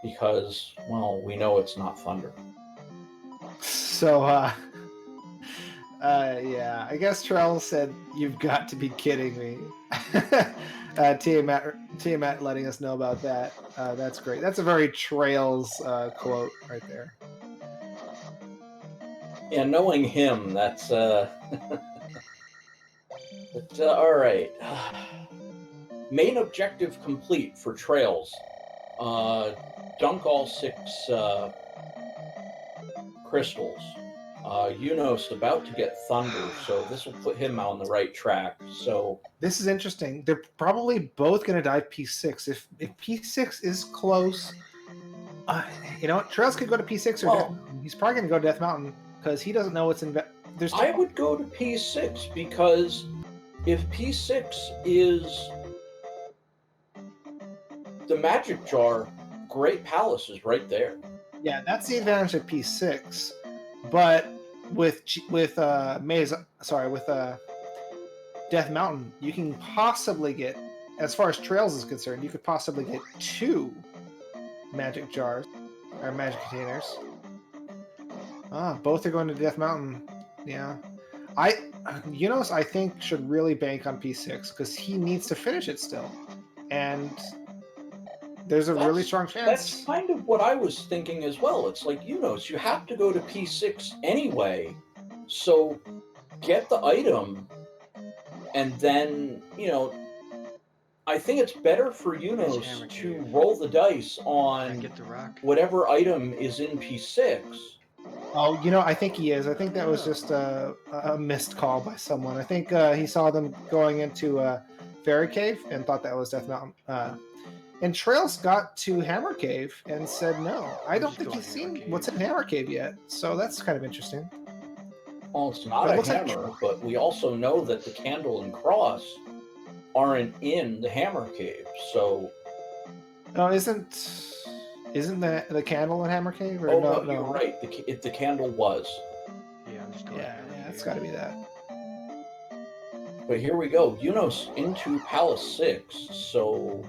Because, well, we know it's not thunder. So yeah, I guess Trell said, "You've got to be kidding me." Tiamat letting us know about that. That's great. That's a very Trails quote right there. Yeah, knowing him, that's but, all right. Main objective complete for Trails. Dunk all 6 crystals. Eunos about to get Thunder, so this will put him on the right track. So this is interesting. They're probably both going to dive P6. If P6 is close, Trails could go to P6 or he's probably going to go to Death Mountain because he doesn't know what's in. I would go to P6 because if P6 is the Magic Jar, Great Palace is right there. Yeah, that's the advantage of P6. But with Death Mountain, you can possibly get, as far as Trails is concerned, you could possibly get 2 magic jars or magic containers. Both are going to Death Mountain. Yeah, Eunos, I think, should really bank on P6 because he needs to finish it still, and there's a really strong chance. That's kind of what I was thinking as well. It's like, Eunos, you have to go to P6 anyway, so get the item, and then, I think it's better for Eunos to roll the dice on whatever item is in P6. Oh, I think he is. I think that was just a missed call by someone. I think he saw them going into Fairy Cave and thought that was Death Mountain. And Trails got to Hammer Cave and said no. I don't think he's seen what's in Hammer Cave yet, so that's kind of interesting. Well, it's not a hammer, but we also know that the candle and cross aren't in the Hammer Cave, so... No, isn't the candle in Hammer Cave? Or no, you're right. The candle was. Yeah, I'm just going. Yeah, it's got to be that. But here we go. Eunos into Palace 6, so...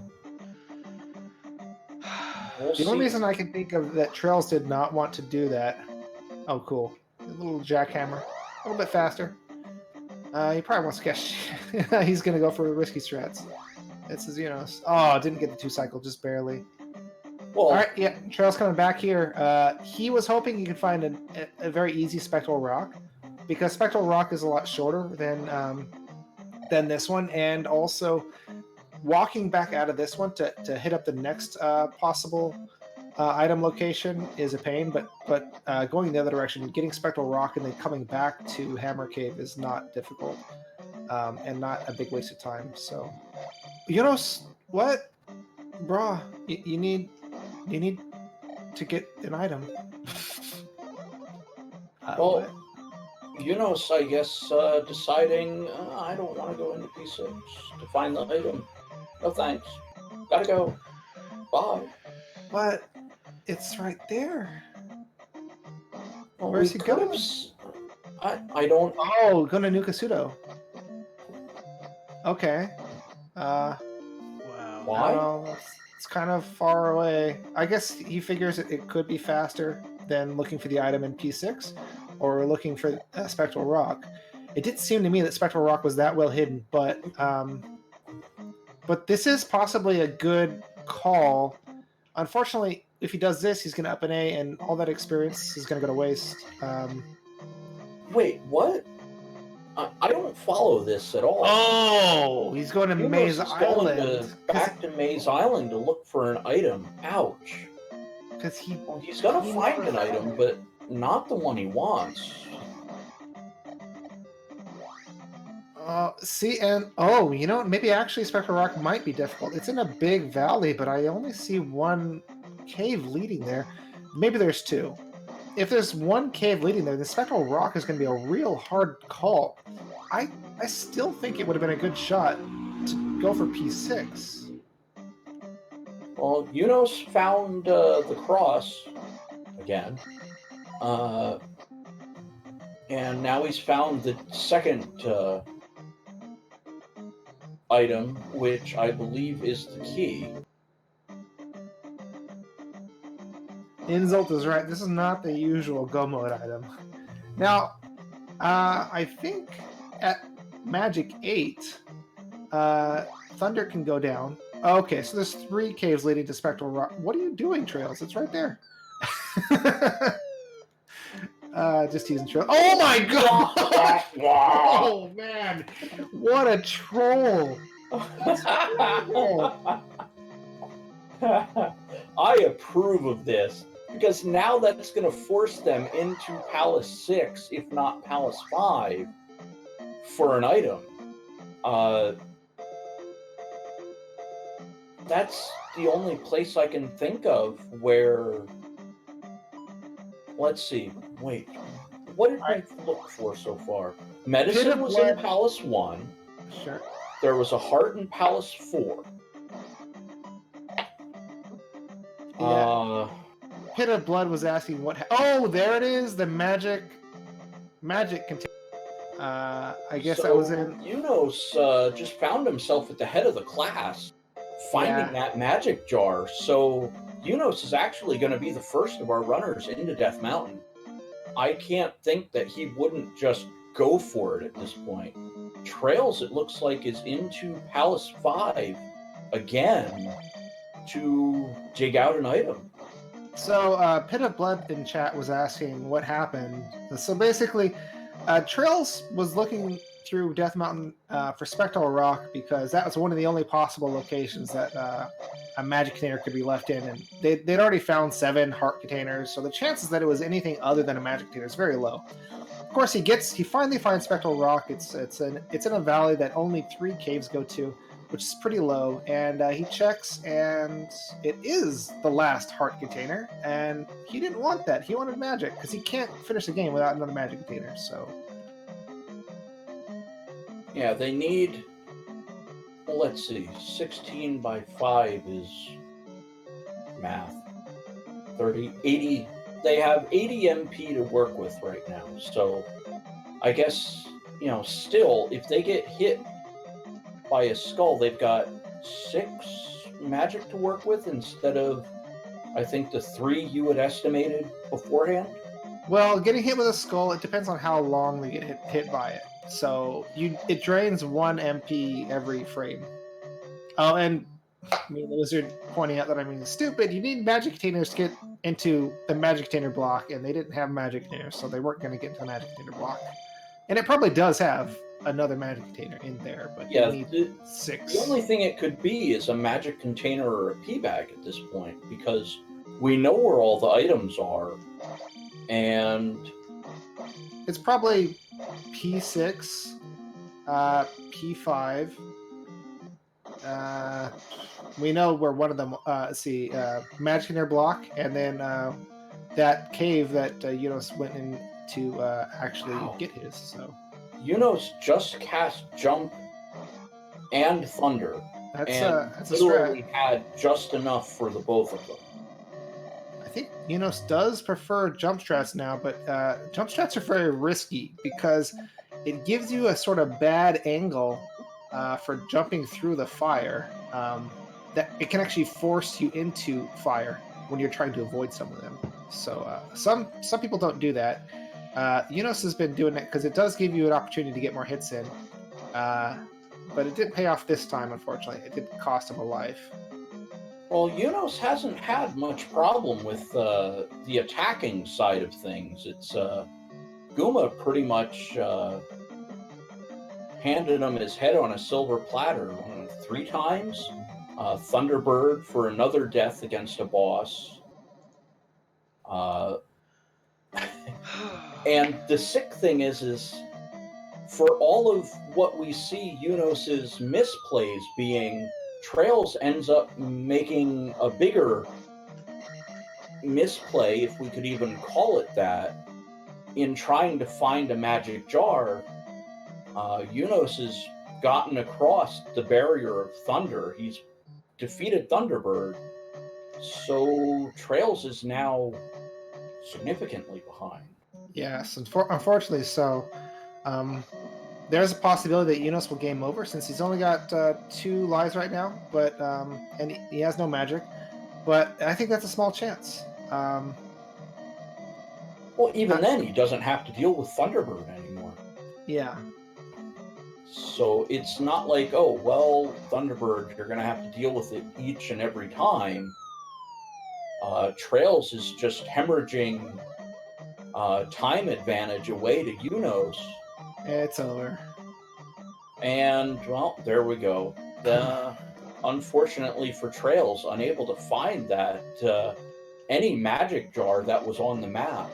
The only reason I can think of that Trails did not want to do that. Oh, cool. A little jackhammer. A little bit faster. He probably wants to catch. He's going to go for risky strats. This is Eunos. Oh, didn't get the 2 cycle, just barely. Well, all right, yeah. Trails coming back here. He was hoping he could find a very easy Spectral Rock because Spectral Rock is a lot shorter than this one, and also walking back out of this one to hit up the next possible item location is a pain, but going the other direction, getting Spectral Rock and then coming back to Hammer Cave is not difficult and not a big waste of time. So, what, bruh? You need to get an item. Well, Eunos, I guess, deciding I don't want to go into P6 to find the item. No thanks. Gotta go. Bye. But it's right there. Well, where's he going? I don't. Oh, going to Nukasudo. Okay. Wow. Why? It's kind of far away. I guess he figures it could be faster than looking for the item in P6 or looking for Spectral Rock. It did seem to me that Spectral Rock was that well hidden, but this is possibly a good call. Unfortunately, if he does this, he's going to up an A, and all that experience is going to go to waste. Wait, what? I don't follow this at all. Oh, he's going to Eunos Maze is going Island. back to Maze Island to look for an item. Ouch. Because Well, he's gonna find an item, but not the one he wants. See, and you know, maybe actually Spectral Rock might be difficult. It's in a big valley, but I only see one cave leading there. Maybe there's two. If there's one cave leading there, the Spectral Rock is going to be a real hard call. I still think it would have been a good shot to go for P6. Well, Eunos found the cross again, and now he's found the second item, which I believe is the key. Insult is right. This is not the usual Go Mode item. Now, I think at Magic 8, Thunder can go down. Okay, so there's 3 caves leading to Spectral Rock. What are you doing, traiLZ? It's right there. Just using trail. Oh my god! Oh man! What a troll! I approve of this, because now that's going to force them into Palace 6, if not Palace 5, for an item. That's the only place I can think of where... Let's see. Wait. What did I look for so far? Medicine was in Palace 1. Sure. There was a heart in Palace 4. Yeah. Pit of Blood was asking what... Oh, there it is! The magic container. I guess that was in... Eunos just found himself at the head of the class, finding that magic jar. So Eunos is actually going to be the first of our runners into Death Mountain. I can't think that he wouldn't just go for it at this point. traiLZ, it looks like, is into Palace 5 again to dig out an item. So, Pit of Blood in chat was asking what happened. So basically, traiLZ was looking through Death Mountain for Spectral Rock because that was one of the only possible locations that a magic container could be left in, and they'd already found 7 heart containers, so the chances that it was anything other than a magic container is very low. Of course, he finally finds Spectral Rock. It's in a valley that only 3 caves go to, which is pretty low, and he checks, and it is the last heart container, and he didn't want that. He wanted magic, because he can't finish the game without another magic container, so... Yeah, they need... Well, let's see. 16 by 5 is... math. 30, 80... They have 80 MP to work with right now, so... I guess, still, if they get hit by a skull, they've got 6 magic to work with instead of, I think, the 3 you had estimated beforehand. Well, getting hit with a skull, it depends on how long they get hit by it. So it drains 1 MP every frame. Oh, and the wizard pointing out that I'm being stupid. You need magic containers to get into the magic container block, and they didn't have magic containers, so they weren't going to get into the magic container block. And it probably does have another magic container in there, but you need 6. The only thing it could be is a magic container or a pea bag at this point, because we know where all the items are, and... It's probably P6, P5. We know where one of them, magic container block, and then that cave that Eunos went in to actually get his, so... Eunos just cast Jump and Thunder, that's literally had just enough for the both of them. I think Eunos does prefer jump strats now, but jump strats are very risky because it gives you a sort of bad angle for jumping through the fire. That it can actually force you into fire when you're trying to avoid some of them. So some people don't do that. Eunos has been doing it because it does give you an opportunity to get more hits in, but it didn't pay off this time, unfortunately. It did cost him a life. Well, Eunos hasn't had much problem with the attacking side of things. It's Guma pretty much handed him his head on a silver platter 3 times. Thunderbird for another death against a boss. And the sick thing is for all of what we see Eunos's misplays being, traiLZ ends up making a bigger misplay, if we could even call it that, in trying to find a magic jar. Eunos has gotten across the barrier of Thunder. He's defeated Thunderbird. So traiLZ is now significantly behind. Yes, unfortunately so. There's a possibility that Eunos will game over since he's only got 2 lives right now, but and he has no magic. But I think that's a small chance. Well, even then, he doesn't have to deal with Thunderbird anymore. Yeah. So it's not like, oh, well, Thunderbird, you're going to have to deal with it each and every time. traiLZ is just hemorrhaging time advantage away to Eunos. It's over. And, well, there we go. Unfortunately for traiLZ, unable to find that any magic jar that was on the map.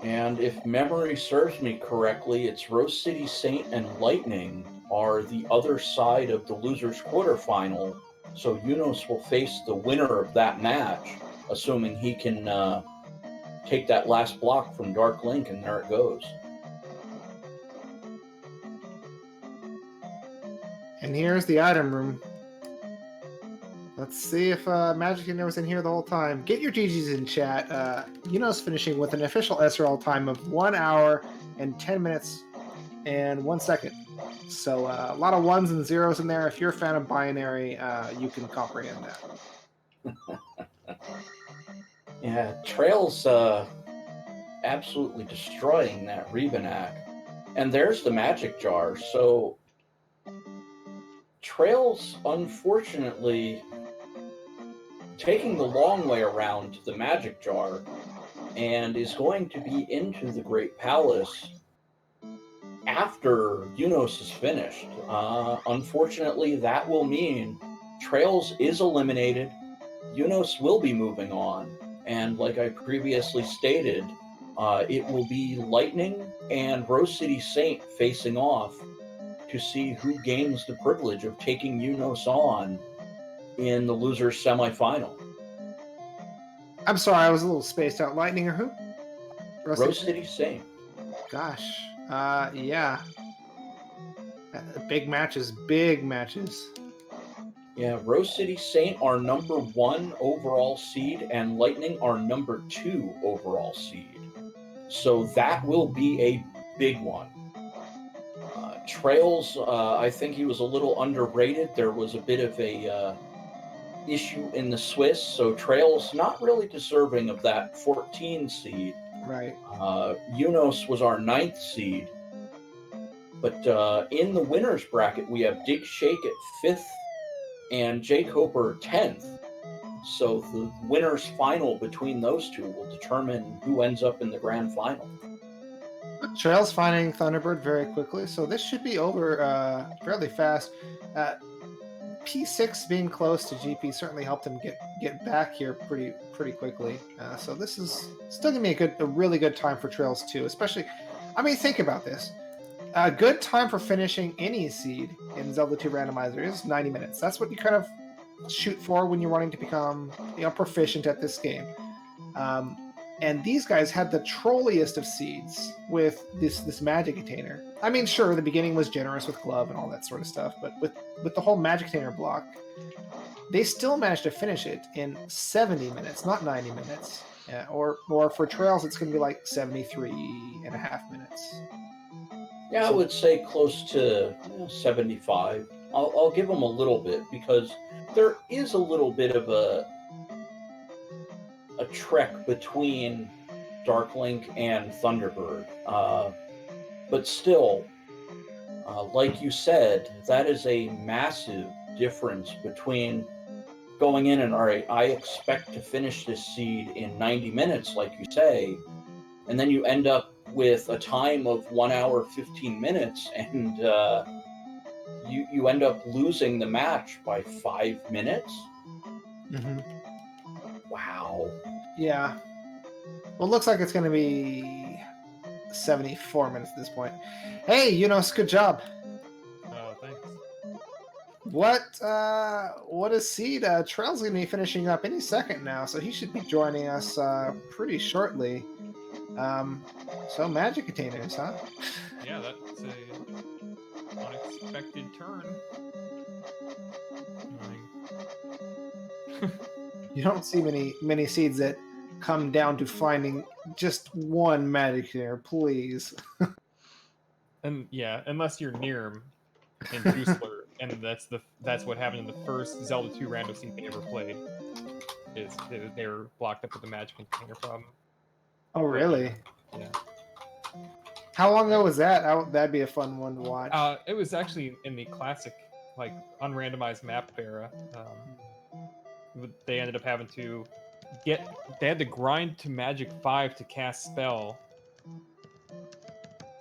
And if memory serves me correctly, it's Rose City Saint and Lightning are the other side of the loser's quarterfinal. So Eunos will face the winner of that match, assuming he can take that last block from Dark Link, and there it goes. And here's the item room. Let's see if Magic was in here the whole time. Get your GGs in chat. Eunos finishing with an official SRL time of 1 hour and 10 minutes and 1 second. So a lot of 1s and 0s in there. If you're a fan of binary, you can comprehend that. Yeah, traiLZ absolutely destroying that Rebenak. And there's the magic jar. So traiLZ, unfortunately, taking the long way around to the magic jar and is going to be into the Great Palace after Eunos is finished. Unfortunately, that will mean traiLZ is eliminated. Eunos will be moving on. And like I previously stated, it will be Lightning and Rose City Saint facing off to see who gains the privilege of taking Eunos on in the loser's semifinal. I'm sorry, I was a little spaced out. Lightning or who? Rose City Saint. Gosh. Yeah. Big matches, big matches. Yeah, Rose City Saint are number 1 overall seed, and Lightning are number 2 overall seed. So that will be a big one. traiLZ, I think he was a little underrated. There was a bit of a issue in the Swiss, so traiLZ not really deserving of that 14 seed. Right. Eunos was our 9th seed. But in the winner's bracket, we have Dig Shake at 5th and Jake Hoper 10th. So the winner's final between those two will determine who ends up in the grand final. traiLZ finding Thunderbird very quickly, so this should be over fairly fast. P6 being close to GP certainly helped him get back here pretty quickly. So this is still gonna be a really good time for traiLZ too. Especially, I mean, think about this. A good time for finishing any seed in Zelda 2 Randomizer is 90 minutes. That's what you kind of shoot for when you're wanting to become proficient at this game. And these guys had the trolliest of seeds with this magic container. I mean, sure, the beginning was generous with glove and all that sort of stuff, but with the whole magic container block, they still managed to finish it in 70 minutes, not 90 minutes. Or for traiLZ, it's going to be like 73 and a half minutes. Yeah, I would say close to 75. I'll give them a little bit because there is a little bit of a trek between Dark Link and Thunderbird. But still, Like you said, that is a massive difference between going in and, all right, I expect to finish this seed in 90 minutes, like you say, and then you end up with a time of 1 hour, 15 minutes, and you end up losing the match by 5 minutes? Mm-hmm. Wow. Yeah. Well, it looks like it's going to be 74 minutes at this point. Hey, Eunos, good job. Oh, thanks. What is seed? traiLZ going to be finishing up any second now, so he should be joining us pretty shortly. So magic containers, huh? Yeah, that's a unexpected turn. You don't see many seeds that come down to finding just one magic container, please. And yeah, unless you're near him in Drusler, and that's what happened in the first Zelda 2 random scene they ever played. Is they were blocked up with the magic container problem. Oh, really? Yeah. How long ago was that? That'd be a fun one to watch. It was actually in the classic, like, unrandomized map era. They ended up having to they had to grind to Magic 5 to cast spell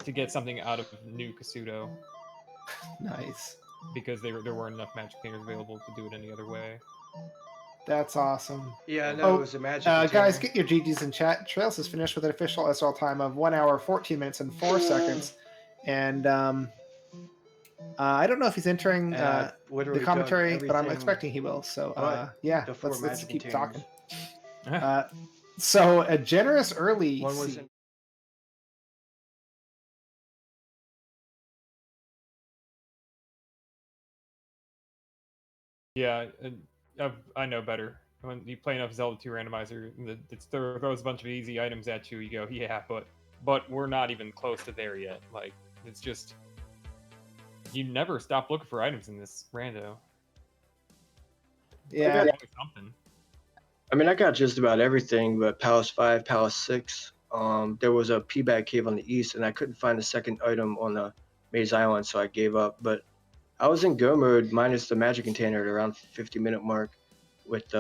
to get something out of New Kasuto. Nice. Because there weren't enough magic containers available to do it any other way. That's awesome. Yeah, no, it was a magic container. Guys, get your GGs in chat. traiLZ is finished with an official SL time of 1 hour, 14 minutes, and 4 seconds. And I don't know if he's entering the commentary, but I'm expecting he will. So, yeah, let's keep talking. So, a generous early One was seed. Yeah, I know better. When you play enough Zelda 2 randomizer, it throws a bunch of easy items at you. You go, yeah, but we're not even close to there yet. Like, it's just you never stop looking for items in this rando. Yeah. There's always something. I mean, I got just about everything, but Palace 5, Palace 6. There was a P-bag cave on the east, and I couldn't find the second item on the Maze Island, so I gave up. But I was in go mode minus the magic container at around 50-minute mark with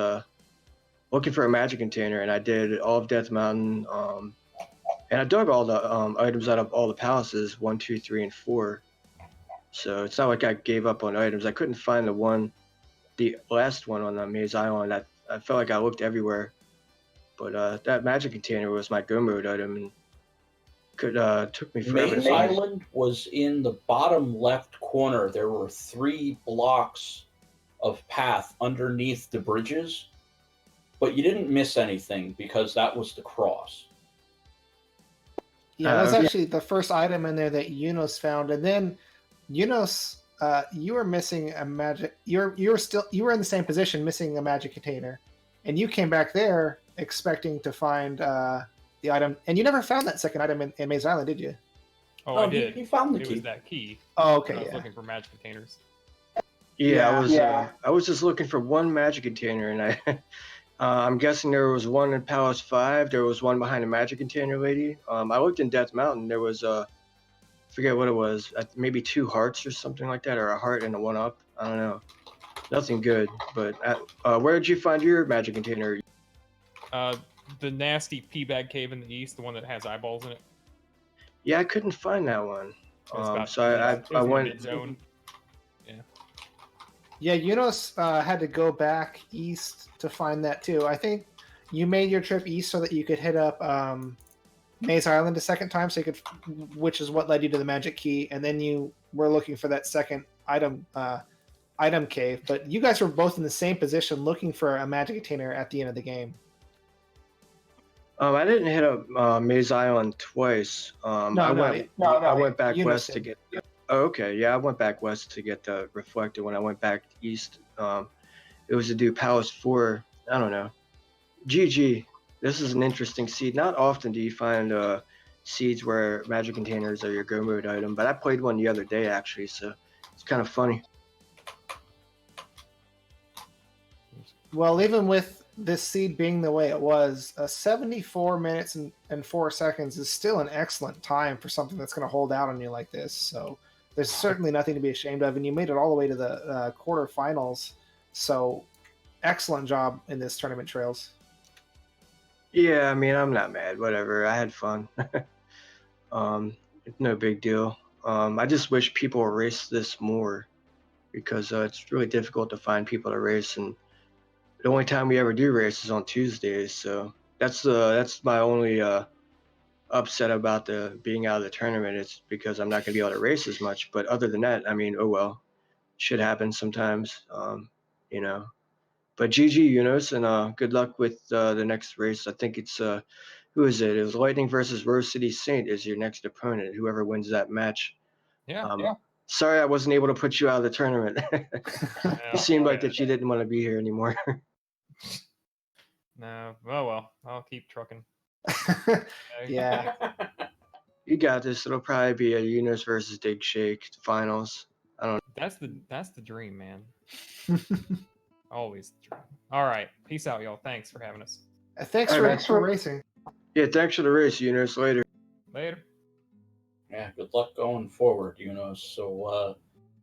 looking for a magic container, and I did all of Death Mountain, and I dug all the items out of all the palaces, 1, 2, 3, and 4. So it's not like I gave up on items. I couldn't find the last one on the Maze Island. I felt like I looked everywhere, but that magic container was my go mode item, and took me forever. Maze Island was in the bottom left corner. There were 3 blocks of path underneath the bridges, but you didn't miss anything because that was the cross. Yeah, that's actually the first item in there that Eunos found, and then Eunos, you were missing a magic. You were in the same position, missing a magic container, and you came back there expecting to find the item, and you never found that second item in Maze Island, did you? Oh, I did. You found the key. It was that key. Oh, okay. I was looking for magic containers. Yeah, I was just looking for one magic container, and I'm guessing there was one in Palace 5. There was one behind the magic container lady. I looked in Death Mountain. There was forget what it was, maybe 2 hearts or something like that, or a heart and a 1-up. I don't know. Nothing good. But where did you find your magic container? The nasty P-bag cave in the east, the one that has eyeballs in it. Yeah, I couldn't find that one. So I went. Zone. Yeah, Eunos had to go back east to find that too. I think you made your trip east so that you could hit up Maze Island a second time, so you could, which is what led you to the magic key, and then you were looking for that second item cave. But you guys were both in the same position, looking for a magic container at the end of the game. I didn't hit up Maze Island twice. I went back west to get. Oh, okay, yeah, I went back west to get the reflector. When I went back east, it was to do Palace 4. I don't know. GG. This is an interesting seed. Not often do you find seeds where magic containers are your go mode item, but I played one the other day actually, so it's kind of funny. Well, even with this seed being the way it was, 74 minutes and 4 seconds is still an excellent time for something that's going to hold out on you like this. So there's certainly nothing to be ashamed of, and you made it all the way to the quarterfinals. So, excellent job in this tournament, traiLZ. Yeah, I mean, I'm not mad. Whatever. I had fun. It's no big deal. I just wish people race this more because it's really difficult to find people to race, and the only time we ever do race is on Tuesdays. So that's my only upset about the being out of the tournament. It's because I'm not going to be able to race as much. But other than that, I mean, oh well, shit happens sometimes. You know. But GG, Eunos, and good luck with the next race. I think it's who is it? It was Lightning versus Rose City Saint is your next opponent. Whoever wins that match. Yeah. Sorry, I wasn't able to put you out of the tournament. Yeah, It seemed like that you didn't want to be here anymore. No. Oh well. I'll keep trucking. Yeah. You got this. It'll probably be a Eunos versus Dig Shake finals. That's the dream, man. Always the dream. All right. Peace out, y'all. Thanks for having us. Thanks for racing. Yeah, thanks for the race, Eunos. Later. Later. Yeah, good luck going forward, So,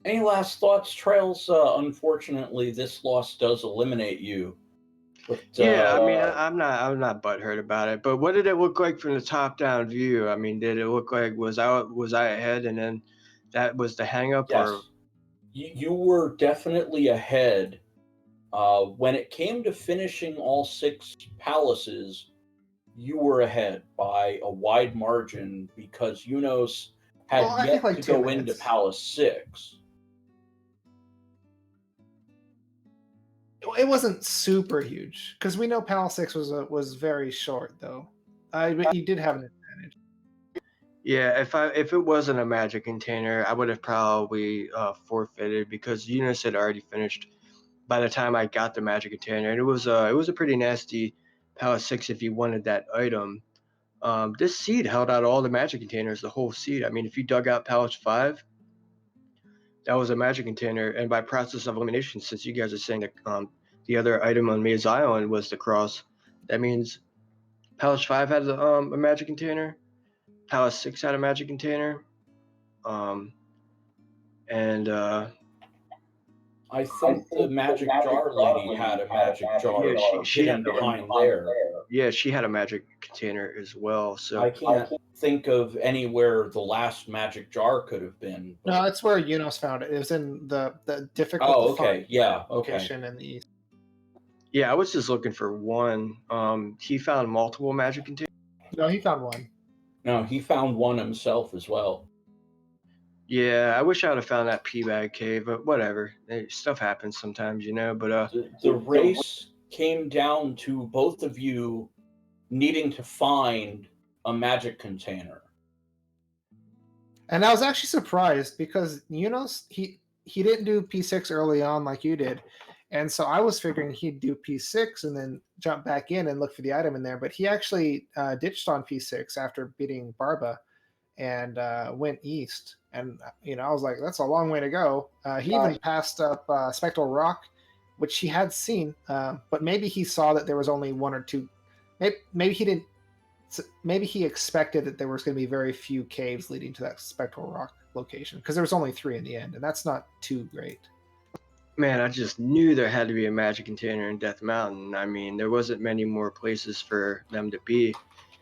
any last thoughts, traiLZ? Unfortunately, this loss does eliminate you. But, Yeah, I mean, I'm not butthurt about it. But what did it look like from the top-down view? I mean, did it look like was I ahead, and then that was the hang-up? yes, Or you were definitely ahead. When it came to finishing all 6 palaces, you were ahead by a wide margin because Eunos had yet to go into Palace 6. It wasn't super huge because we know Palace 6 was very short though. But you did have an advantage. yeah, if it wasn't a magic container, I would have probably forfeited because Eunos had already finished by the time I got the magic container, and it was a pretty nasty Palace 6 if you wanted that item. This seed held out all the magic containers, the whole seed. I mean, if you dug out Palace 5, that was a magic container, and by process of elimination, since you guys are saying that the other item on Maze Island was the cross, that means Palace 5 had a magic container, Palace 6 had a magic container, and I think the magic jar lady had a magic jar she hidden had behind there. Yeah, she had a magic container as well. So I can't think of anywhere the last magic jar could have been. But... No, that's where Eunos found it. It was in the difficult. Oh, okay, yeah, okay. Location in the east. Yeah, I was just looking for one. He found multiple magic containers. No, he found one. No, he found one himself as well. Yeah, I wish I would have found that pea bag cave, but whatever. Stuff happens sometimes, But the race came down to both of you needing to find a magic container. And I was actually surprised because Eunos he didn't do P6 early on like you did. And so I was figuring he'd do P6 and then jump back in and look for the item in there. But he actually ditched on P6 after beating Barba and went east. And, I was like, that's a long way to go. He even passed up Spectral Rock, which he had seen. But maybe he saw that there was only one or two. Maybe he didn't. Maybe he expected that there was going to be very few caves leading to that Spectral Rock location because there was only 3 in the end. And that's not too great. Man, I just knew there had to be a magic container in Death Mountain. I mean, there wasn't many more places for them to be.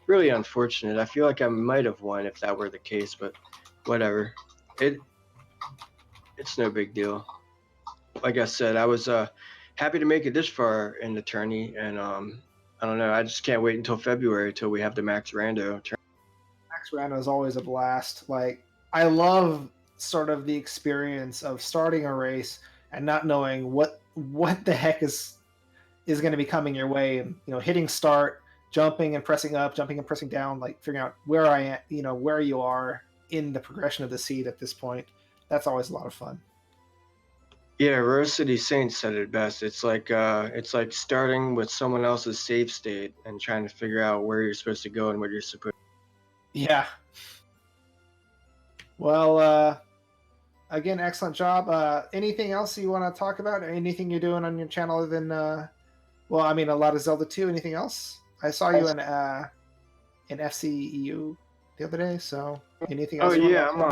Really unfortunate. I feel like I might have won if that were the case, but whatever. It's no big deal. Like I said, I was happy to make it this far in the tourney, and I don't know. I just can't wait until February till we have the Max Rando. Max Rando is always a blast. Like, I love sort of the experience of starting a race and not knowing what the heck is going to be coming your way, and hitting start, jumping and pressing up, jumping and pressing down, like figuring out where I am, where you are in the progression of the seed at this point. That's always a lot of fun. Yeah, Rose City Saints said it best. It's like starting with someone else's save state and trying to figure out where you're supposed to go and what you're supposed to. Yeah. Well, again, excellent job. Anything else you want to talk about? Anything you're doing on your channel other than, a lot of Zelda 2? Anything else? I saw you in FCEU the other day, so anything else? Oh, yeah,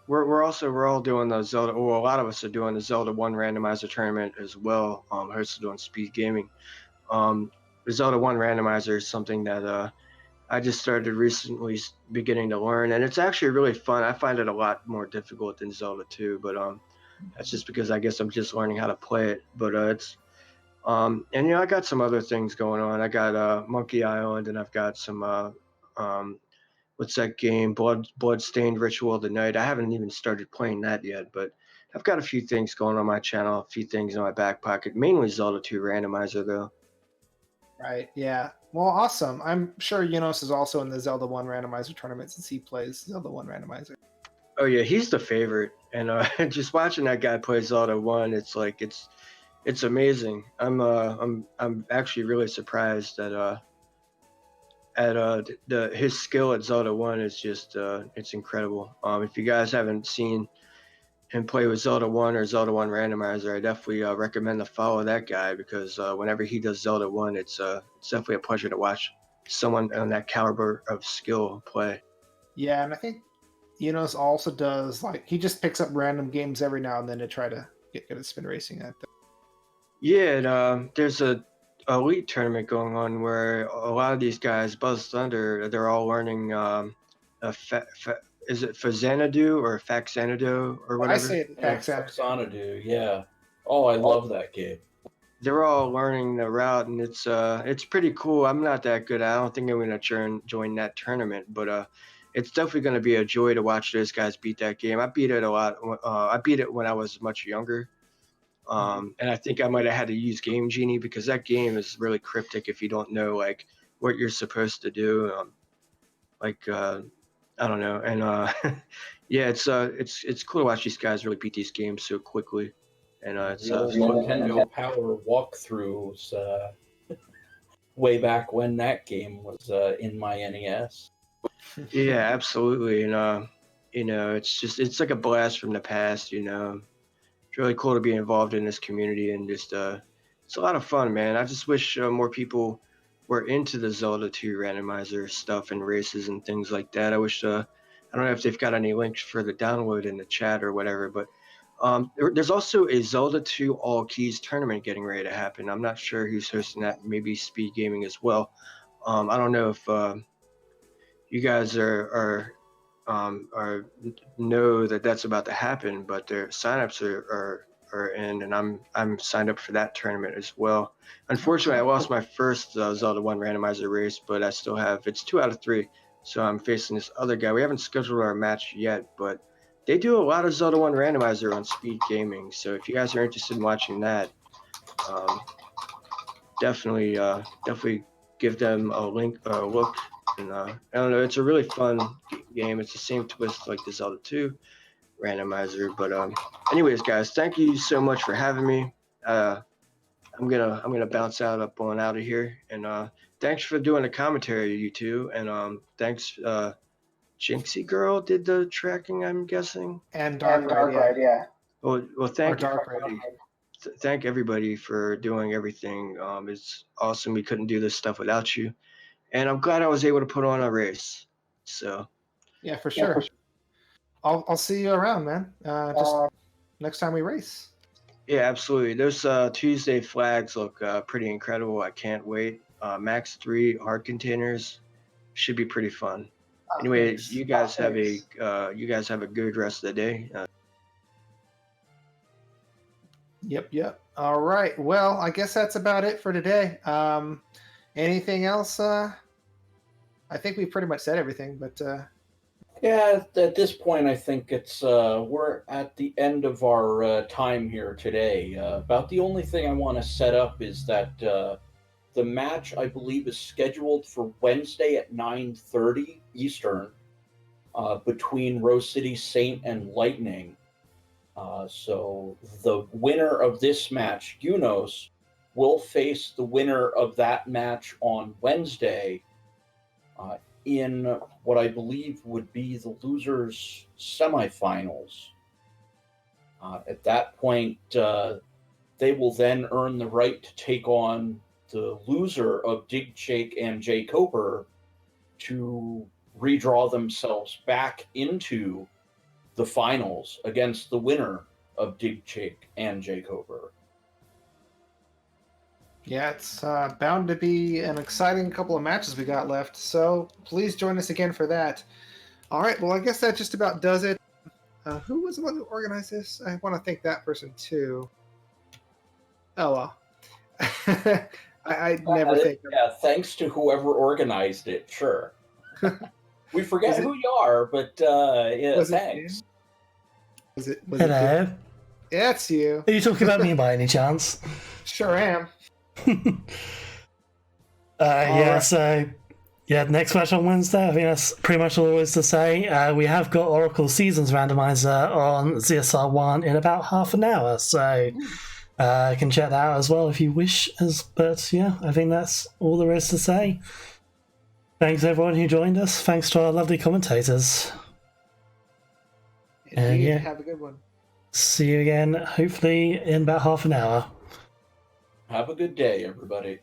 we're all doing the Zelda. Well, a lot of us are doing the Zelda 1 randomizer tournament as well. Hurst is doing speed gaming. The Zelda 1 randomizer is something that I just started recently beginning to learn, and it's actually really fun. I find it a lot more difficult than Zelda 2, but that's just because I guess I'm just learning how to play it. But it's and I got some other things going on. I got Monkey Island, and I've got some what's that game? Bloodstained Ritual of the Night. I haven't even started playing that yet, but I've got a few things going on my channel, a few things in my back pocket. Mainly Zelda 2 randomizer though. Right. Yeah. Well, awesome. I'm sure Eunos is also in the Zelda 1 randomizer tournament since he plays Zelda 1 randomizer. Oh yeah, he's the favorite, and just watching that guy play Zelda 1, it's like it's amazing. I'm actually really surprised at his skill at Zelda 1 is just it's incredible. If you guys haven't seen him play with Zelda 1 or Zelda 1 randomizer, I definitely recommend to follow that guy, because whenever he does Zelda 1, it's definitely a pleasure to watch someone on that caliber of skill play. Yeah, and I think Eunos also does, like, he just picks up random games every now and then to try to get good at spin racing at them. Yeah, and there's a elite tournament going on where a lot of these guys, Buzz Thunder, they're all learning is it Xanadu or Faxanadu or whatever? I say it Yeah, Xanadu, yeah. Oh, I love that game. They're all learning the route, and it's pretty cool. I'm not that good. I don't think I'm gonna join that tournament, but it's definitely gonna be a joy to watch those guys beat that game. I beat it a lot. I beat it when I was much younger, and I think I might have had to use Game Genie, because that game is really cryptic if you don't know like what you're supposed to do. I don't know, and yeah, it's cool to watch these guys really beat these games so quickly, and it's The old Nintendo Power walkthroughs way back when that game was in my NES. yeah, absolutely, and it's like a blast from the past. It's really cool to be involved in this community, and just it's a lot of fun, man. I just wish more people were into the Zelda 2 randomizer stuff and races and things like that. I wish I don't know if they've got any links for the download in the chat or whatever, but there's also a Zelda 2 All Keys tournament getting ready to happen. I'm not sure who's hosting that. Maybe Speed Gaming as well. I don't know if you guys are know that that's about to happen, but their signups are in, and I'm signed up for that tournament as well. Unfortunately, I lost my first Zelda 1 randomizer race, but I still have, it's 2 out of 3, so I'm facing this other guy. We haven't scheduled our match yet, but they do a lot of Zelda 1 randomizer on Speed Gaming, so if you guys are interested in watching that, definitely give them a look. And I don't know, it's a really fun game. It's the same twist like the Zelda 2 randomizer, but anyways, guys, thank you so much for having me. I'm gonna bounce up on out of here, and thanks for doing the commentary, you two, and thanks. Jinxie Girl did the tracking, I'm guessing, And Dark Ride, yeah. Well, thank Dark everybody. Thank everybody for doing everything. It's awesome. We couldn't do this stuff without you, and I'm glad I was able to put on a race. So Yeah, for sure. I'll see you around, man. Just next time we race. yeah, absolutely. Those Tuesday flags look pretty incredible. I can't wait. Max 3 hard containers should be pretty fun. Anyway, you guys have a good rest of the day. Yep. All right. Well, I guess that's about it for today. Anything else? I think we pretty much said everything, but Yeah, at this point, I think it's we're at the end of our time here today. About the only thing I want to set up is that the match, I believe, is scheduled for Wednesday at 9:30 Eastern between Rose City Saint and Lightning. So the winner of this match, Eunos, will face the winner of that match on Wednesday in what I believe would be the losers' semifinals. At that point, they will then earn the right to take on the loser of Dig Shake and Jay Coper to redraw themselves back into the finals against the winner of Dig Chick and Jake Over. Yeah, it's bound to be an exciting couple of matches we got left. So please join us again for that. All right, well, I guess that just about does it. Who was the one who organized this? I want to thank that person too. Oh well. I never think. Yeah, thanks to whoever organized it. Sure. We forget who you are, but yeah, thanks. Was it Hello. Yeah, it's you. Are you talking about me by any chance? Sure am. Yeah, right. so yeah, next match on Wednesday. I think that's pretty much all there is to say. We have got Oracle Seasons Randomizer on ZSR1 in about half an hour, so you can check that out as well if you wish. But yeah, I think that's all there is to say. Thanks everyone who joined us. Thanks to our lovely commentators. Indeed, yeah. Have a good one. See you again, hopefully in about half an hour. Have a good day, everybody.